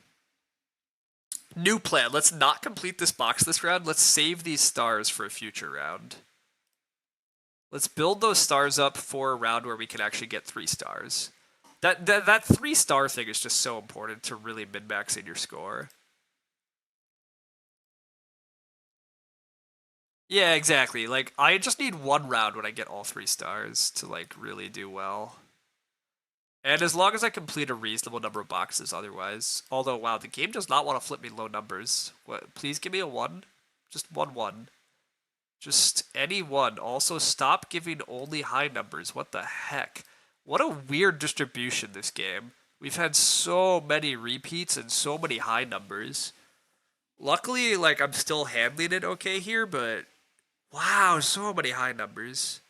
New plan. Let's not complete this box this round. Let's save these stars for a future round. Let's build those stars up for a round where we can actually get 3 stars. That 3-star thing is just so important to really min-maxing your score. Yeah, exactly. Like, I just need 1 round when I get all 3 stars to, like, really do well. And as long as I complete a reasonable number of boxes otherwise. Although, wow, the game does not want to flip me low numbers. What? Please give me a 1? Just 1-1. Just any 1. Also, stop giving only high numbers. What the heck? What a weird distribution this game. We've had so many repeats and so many high numbers. Luckily, like, I'm still handling it okay here, but wow, so many high numbers.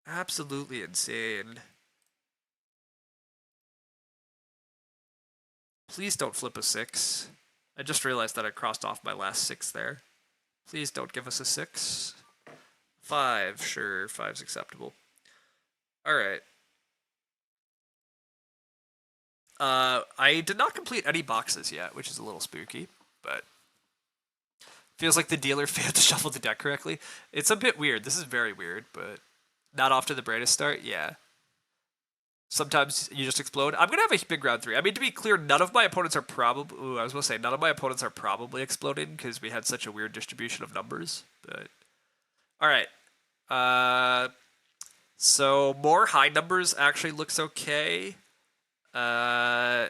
Absolutely insane. Please don't flip a 6. I just realized that I crossed off my last 6 there. Please don't give us a 6. 5, sure, 5's acceptable. Alright. I did not complete any boxes yet, which is a little spooky, but feels like the dealer failed to shuffle the deck correctly. It's a bit weird. This is very weird, but not off to the brightest start. Yeah. Sometimes you just explode. I'm gonna have a big round 3. I mean, to be clear, none of my opponents are probably. Ooh, I was gonna say none of my opponents are probably exploding because we had such a weird distribution of numbers. But all right. So more high numbers actually looks okay. Yeah,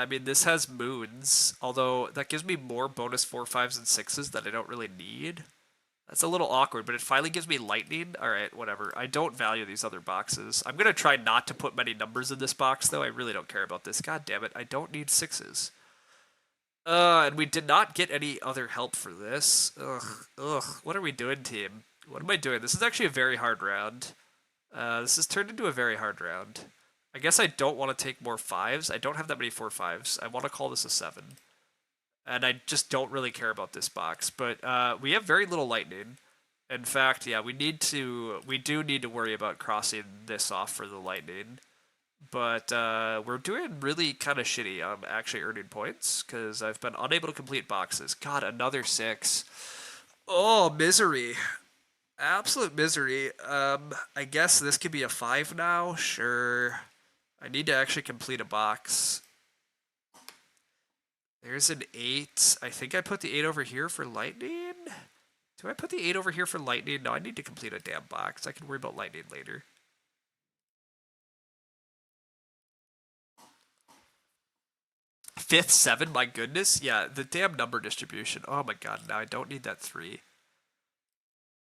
I mean, this has moons, although that gives me more bonus 4, 5s, and 6s that I don't really need. That's a little awkward, but it finally gives me lightning. Alright, whatever. I don't value these other boxes. I'm going to try not to put many numbers in this box, though. I really don't care about this. God damn it, I don't need 6s. And we did not get any other help for this. Ugh. What are we doing, team? What am I doing? This is actually a very hard round. This has turned into a very hard round. I guess I don't want to take more 5s. I don't have that many 4-5s. I want to call this a 7. And I just don't really care about this box. But we have very little lightning. In fact, yeah, we do need to worry about crossing this off for the lightning. But we're doing really kind of shitty on actually earning points because I've been unable to complete boxes. God, another 6. Oh, misery. Absolute misery. I guess this could be a 5 now. Sure. I need to actually complete a box. There's an 8. I think I put the 8 over here for lightning. Do I put the 8 over here for lightning? No, I need to complete a damn box. I can worry about lightning later. Fifth, 7, my goodness. Yeah, the damn number distribution. Oh my god, now I don't need that 3.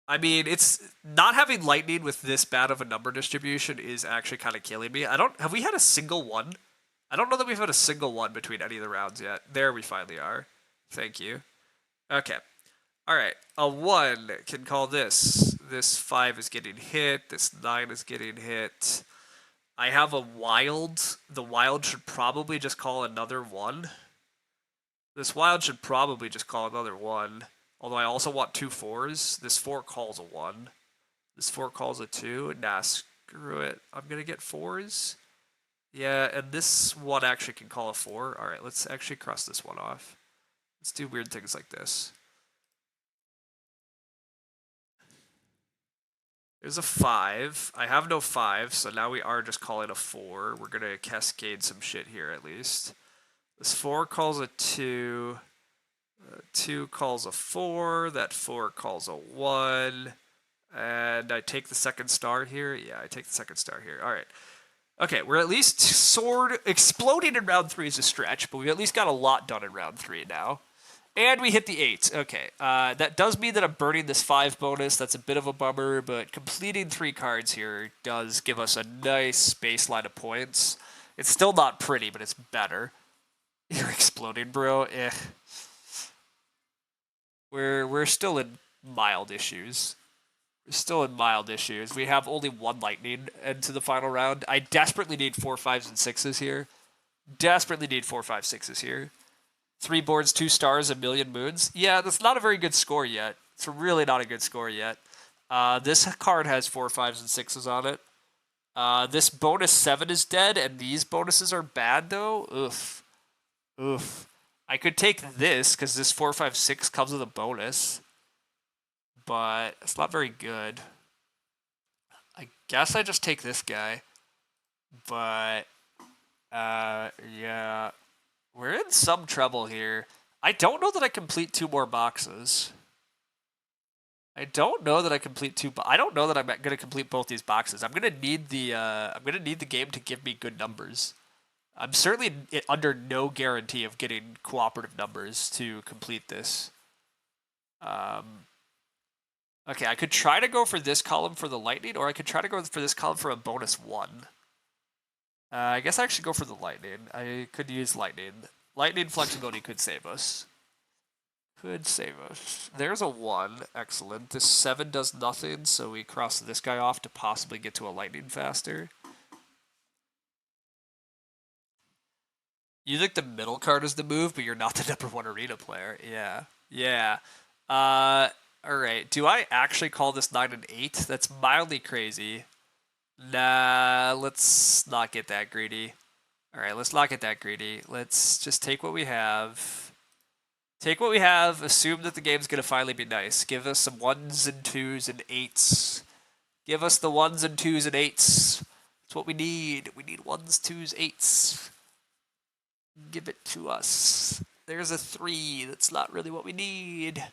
I mean, it's not having lightning with this bad of a number distribution is actually kind of killing me. Have we had a single 1? I don't know that we've had a single 1 between any of the rounds yet. There we finally are. Thank you. Okay. Alright. A 1 can call this. This 5 is getting hit. This 9 is getting hit. I have a wild. The wild should probably just call another 1. This wild should probably just call another 1. Although I also want 2 4s. This 4 calls a 1. This 4 calls a 2. Nah, screw it. I'm going to get 4s. Yeah, and this one actually can call a 4. All right, let's actually cross this one off. Let's do weird things like this. There's a 5. I have no 5, so now we are just calling a 4. We're going to cascade some shit here at least. This 4 calls a 2. 2 calls a 4. That 4 calls a 1. And I take the second star here. Yeah, I take the second star here. All right. Okay, we're at least sword exploding in round 3 is a stretch, but we've at least got a lot done in round 3 now. And we hit the 8. Okay, that does mean that I'm burning this 5 bonus. That's a bit of a bummer, but completing 3 cards here does give us a nice baseline of points. It's still not pretty, but it's better. You're exploding, bro. We're still in mild issues. We're still in mild issues. We have only 1 lightning into the final round. I desperately need 4, 5s, and 6s here. Desperately need 4, 5, 6s here. 3 boards, 2 stars, a million moons. Yeah, that's not a very good score yet. It's really not a good score yet. This card has 4, 5s, and 6s on it. This bonus 7 is dead, and these bonuses are bad, though. Oof. Oof. I could take this, because this 4, 5, 6 comes with a bonus. But it's not very good. I guess I just take this guy. But, yeah. We're in some trouble here. I don't know that I complete 2 more boxes. I don't know that I complete 2. I don't know that I'm gonna complete both these boxes. I'm gonna need the game to give me good numbers. I'm certainly under no guarantee of getting cooperative numbers to complete this. Okay, I could try to go for this column for the lightning, or I could try to go for this column for a bonus 1. I guess I should go for the lightning. I could use lightning. Lightning flexibility could save us. Could save us. There's a 1. Excellent. This 7 does nothing, so we cross this guy off to possibly get to a lightning faster. You think the middle card is the move, but you're not the number 1 arena player. Yeah. Yeah. Alright. Do I actually call this 9 and 8? That's mildly crazy. Nah, let's not get that greedy. Alright, let's not get that greedy. Let's just take what we have. Take what we have, assume that the game's going to finally be nice. Give us some 1s and 2s and 8s. Give us the 1s and 2s and 8s. That's what we need. We need 1s, 2s, 8s. Give it to us. There's a 3. That's not really what we need.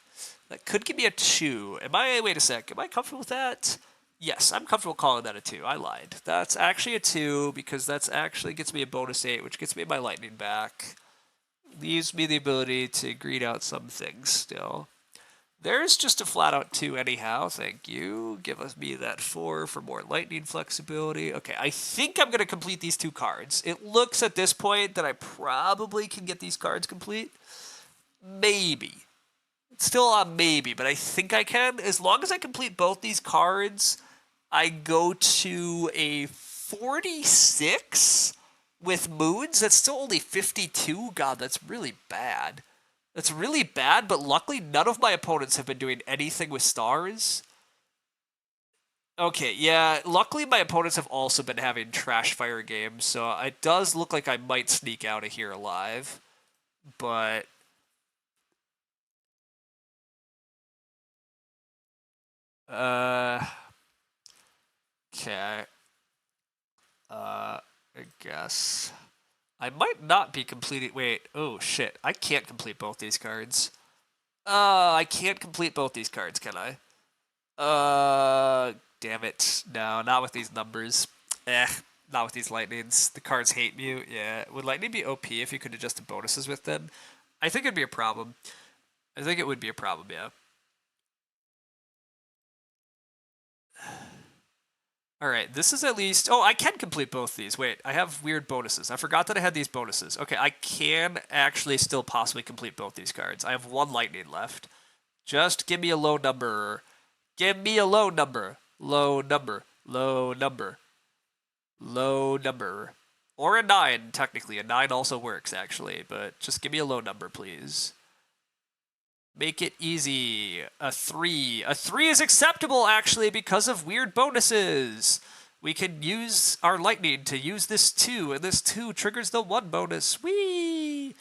That could give me a 2. Wait a sec, am I comfortable with that? Yes, I'm comfortable calling that a 2. I lied. That's actually a 2 because that's actually gets me a bonus 8, which gets me my lightning back. Leaves me the ability to green out some things still. There's just a flat out 2 anyhow, thank you. Give us me that 4 for more lightning flexibility. Okay, I think I'm going to complete these 2 cards. It looks at this point that I probably can get these cards complete. Maybe. It's still a maybe, but I think I can. As long as I complete both these cards, I go to a 46 with moons. That's still only 52. God, that's really bad. That's really bad, but luckily none of my opponents have been doing anything with stars. Okay, yeah, luckily my opponents have also been having trash fire games, so it does look like I might sneak out of here alive. But okay. I guess. I might not be completing. Wait, oh shit. I can't complete both these cards. I can't complete both these cards, can I? Damn it. No, not with these numbers. Not with these lightnings. The cards hate me. Yeah. Would lightning be OP if you could adjust the bonuses with them? I think it'd be a problem. I think it would be a problem, yeah. Alright, this is at least... Oh, I can complete both these. Wait, I have weird bonuses. I forgot that I had these bonuses. Okay, I can actually still possibly complete both these cards. I have 1 lightning left. Just give me a low number. Give me a low number. Low number. Low number. Low number. Or a 9, technically. A 9 also works, actually. But just give me a low number, please. Make it easy. A 3. A 3 is acceptable, actually, because of weird bonuses. We can use our lightning to use this 2, and this 2 triggers the 1 bonus. Whee!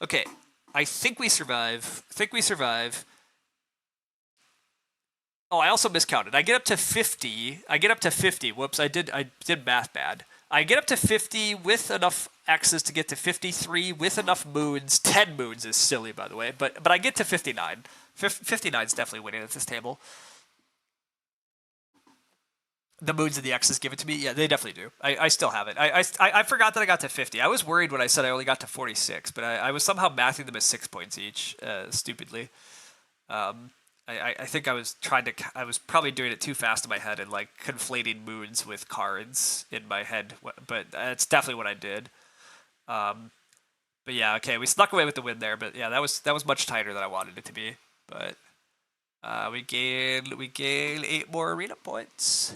Okay, I think we survive. Oh, I also miscounted. I get up to 50. Whoops, I did math bad. I get up to 50 with enough X's to get to 53 with enough moons. 10 moons is silly, by the way, but I get to 59. 59 is definitely winning at this table. The moons and the X's give it to me. Yeah, they definitely do. I still have it. I forgot that I got to 50. I was worried when I said I only got to 46, but I was somehow mathing them as 6 points each, stupidly. I think I was probably doing it too fast in my head and like conflating moons with cards in my head, but that's definitely what I did. But yeah, okay, we snuck away with the win there, but yeah, that was much tighter than I wanted it to be. But we gain 8 more arena points.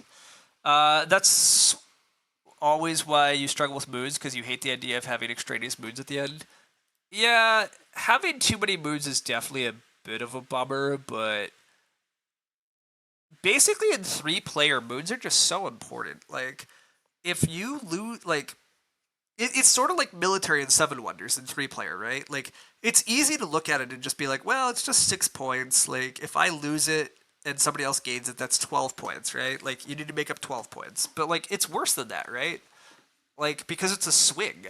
That's always why you struggle with moons, because you hate the idea of having extraneous moons at the end. Yeah, having too many moons is definitely a bit of a bummer, but basically in 3-player, moons are just so important. Like, if you lose, like, it's sort of like military and 7 Wonders in 3-player, right? Like, it's easy to look at it and just be like, well, it's just 6 points. Like, if I lose it and somebody else gains it, that's 12 points, right? Like, you need to make up 12 points. But, like, it's worse than that, right? Like, because it's a swing.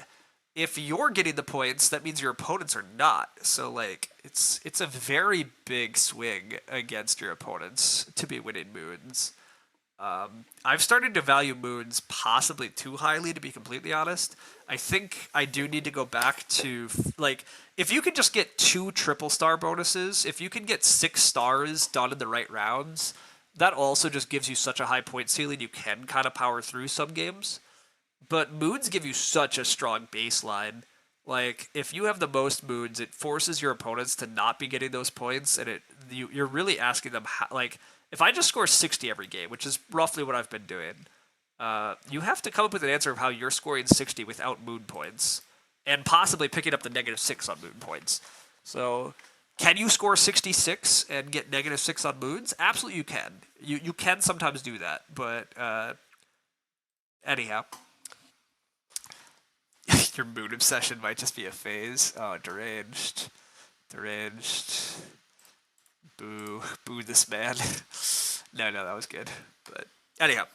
If you're getting the points, that means your opponents are not. So, like, it's a very big swing against your opponents to be winning moons. I've started to value moons possibly too highly, to be completely honest. I think I do need to go back to, like, if you can just get 2 triple star bonuses, if you can get 6 stars done in the right rounds, that also just gives you such a high point ceiling you can kind of power through some games. But moons give you such a strong baseline. Like, if you have the most moons, it forces your opponents to not be getting those points, and you're really asking them how, like, if I just score 60 every game, which is roughly what I've been doing, you have to come up with an answer of how you're scoring 60 without moon points, and possibly picking up the -6 on moon points. So, can you score 66 and get -6 on moons? Absolutely, you can. You can sometimes do that, but anyhow. Your moon obsession might just be a phase. Oh, deranged. Deranged. Boo. Boo this man. No, that was good. But anyhow.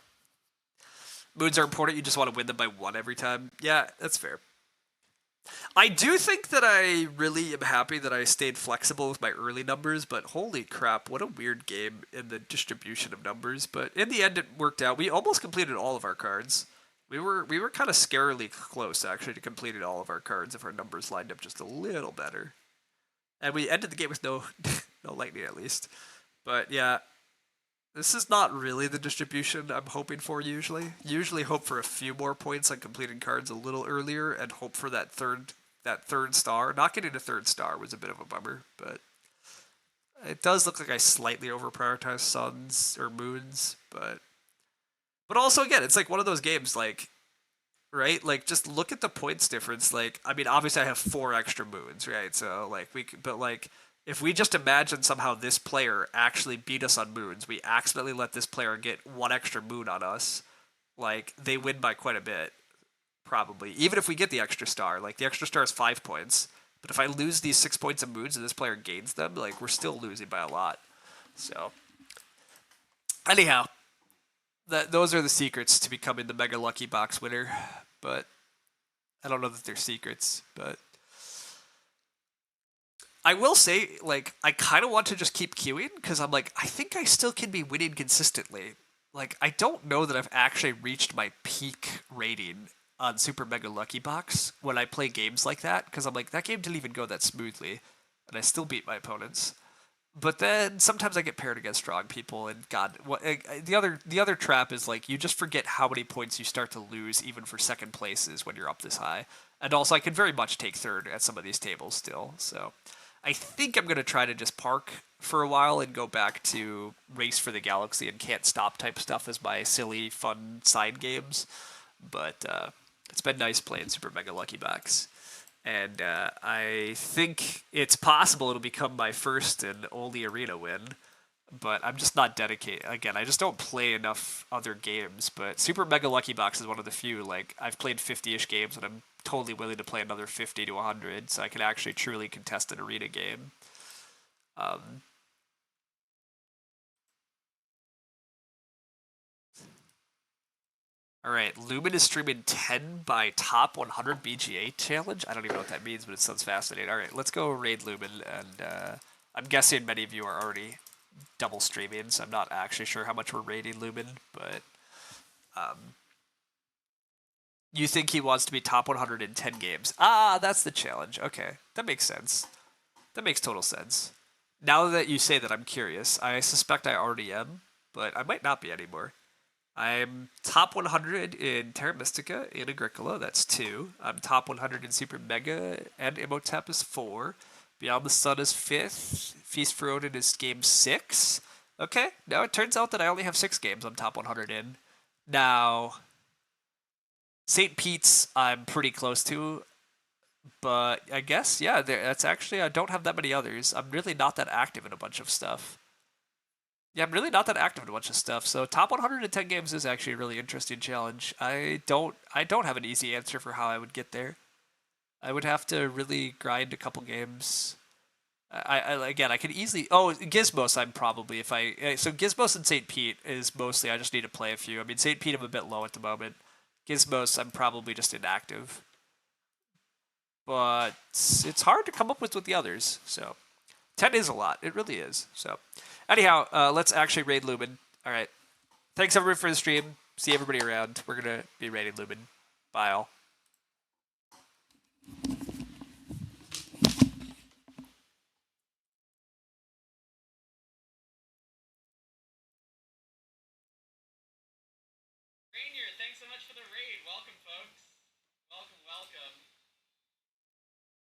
Moons are important. You just want to win them by 1 every time. Yeah, that's fair. I do think that I really am happy that I stayed flexible with my early numbers, but holy crap, what a weird game in the distribution of numbers. But in the end, it worked out. We almost completed all of our cards. We were kind of scarily close, actually, to completing all of our cards if our numbers lined up just a little better. And we ended the game with no no lightning, at least. But yeah, this is not really the distribution I'm hoping for usually. Usually hope for a few more points on completing cards a little earlier and hope for that third star. Not getting a 3rd star was a bit of a bummer, but it does look like I slightly overprioritized suns or moons, but also again, it's like one of those games like, right? Like, just look at the points difference. Like, I mean, obviously I have 4 extra moons, right? So like but like, if we just imagine somehow this player actually beat us on moons, we accidentally let this player get 1 extra moon on us, like, they win by quite a bit, probably. Even if we get the extra star, like, the extra star is 5 points. But if I lose these 6 points of moons and this player gains them, like, we're still losing by a lot. So, anyhow, those are the secrets to becoming the Mega Lucky Box winner. But I don't know that they're secrets, but I will say, like, I kind of want to just keep queuing because I'm like, I think I still can be winning consistently. Like, I don't know that I've actually reached my peak rating on Super Mega Lucky Box when I play games like that, because I'm like, that game didn't even go that smoothly, and I still beat my opponents. But then sometimes I get paired against strong people, and God, the other trap is like you just forget how many points you start to lose even for second places when you're up this high. And also, I can very much take third at some of these tables still. So I think I'm gonna try to just park for a while and go back to Race for the Galaxy and Can't Stop type stuff as my silly, fun side games. But it's been nice playing Super Mega Lucky Box. And I think it's possible it'll become my first and only arena win. but I'm just not dedicated. Again, I just don't play enough other games. But Super Mega Lucky Box is one of the few. Like I've played 50-ish games, and I'm totally willing to play another 50 to 100, so I can actually truly contest an arena game. Um, all right, Lumen is streaming 10 by top 100 BGA challenge. I don't even know what that means, but it sounds fascinating. All right, let's go raid Lumen, and I'm guessing many of you are already double streaming, so I'm not actually sure how much we're rating Lumen, but you think he wants to be top 100 in 10 games. Ah, that's the challenge. Okay, that makes sense. That makes total sense. Now that you say that, I'm curious. I suspect I already am, but I might not be anymore. I'm top 100 in Terra Mystica and Agricola. That's 2. I'm top 100 in Super Mega and Imhotep is 4. Beyond the Sun is 5th. Feast for Odin is game 6. Okay, now it turns out that I only have 6 games I'm top 100 in. Now, St. Pete's I'm pretty close to, but I guess, yeah, that's actually, I don't have that many others. I'm really not that active in a bunch of stuff. Yeah, I'm really not that active in a bunch of stuff. So top 110 games is actually a really interesting challenge. I don't have an easy answer for how I would get there. I would have to really grind a couple games. Again, I could easily. Oh, Gizmos. I'm probably if I so Gizmos and St. Pete is mostly. I just need to play a few. I mean, St. Pete I'm a bit low at the moment. Gizmos I'm probably just inactive, but it's hard to come up with the others. So 10 is a lot. It really is. So anyhow, let's actually raid Lumen. All right. Thanks everybody for the stream. See everybody around. We're gonna be raiding Lumen. Bye all. Rainier, thanks so much for the raid. Welcome, folks. Welcome, welcome.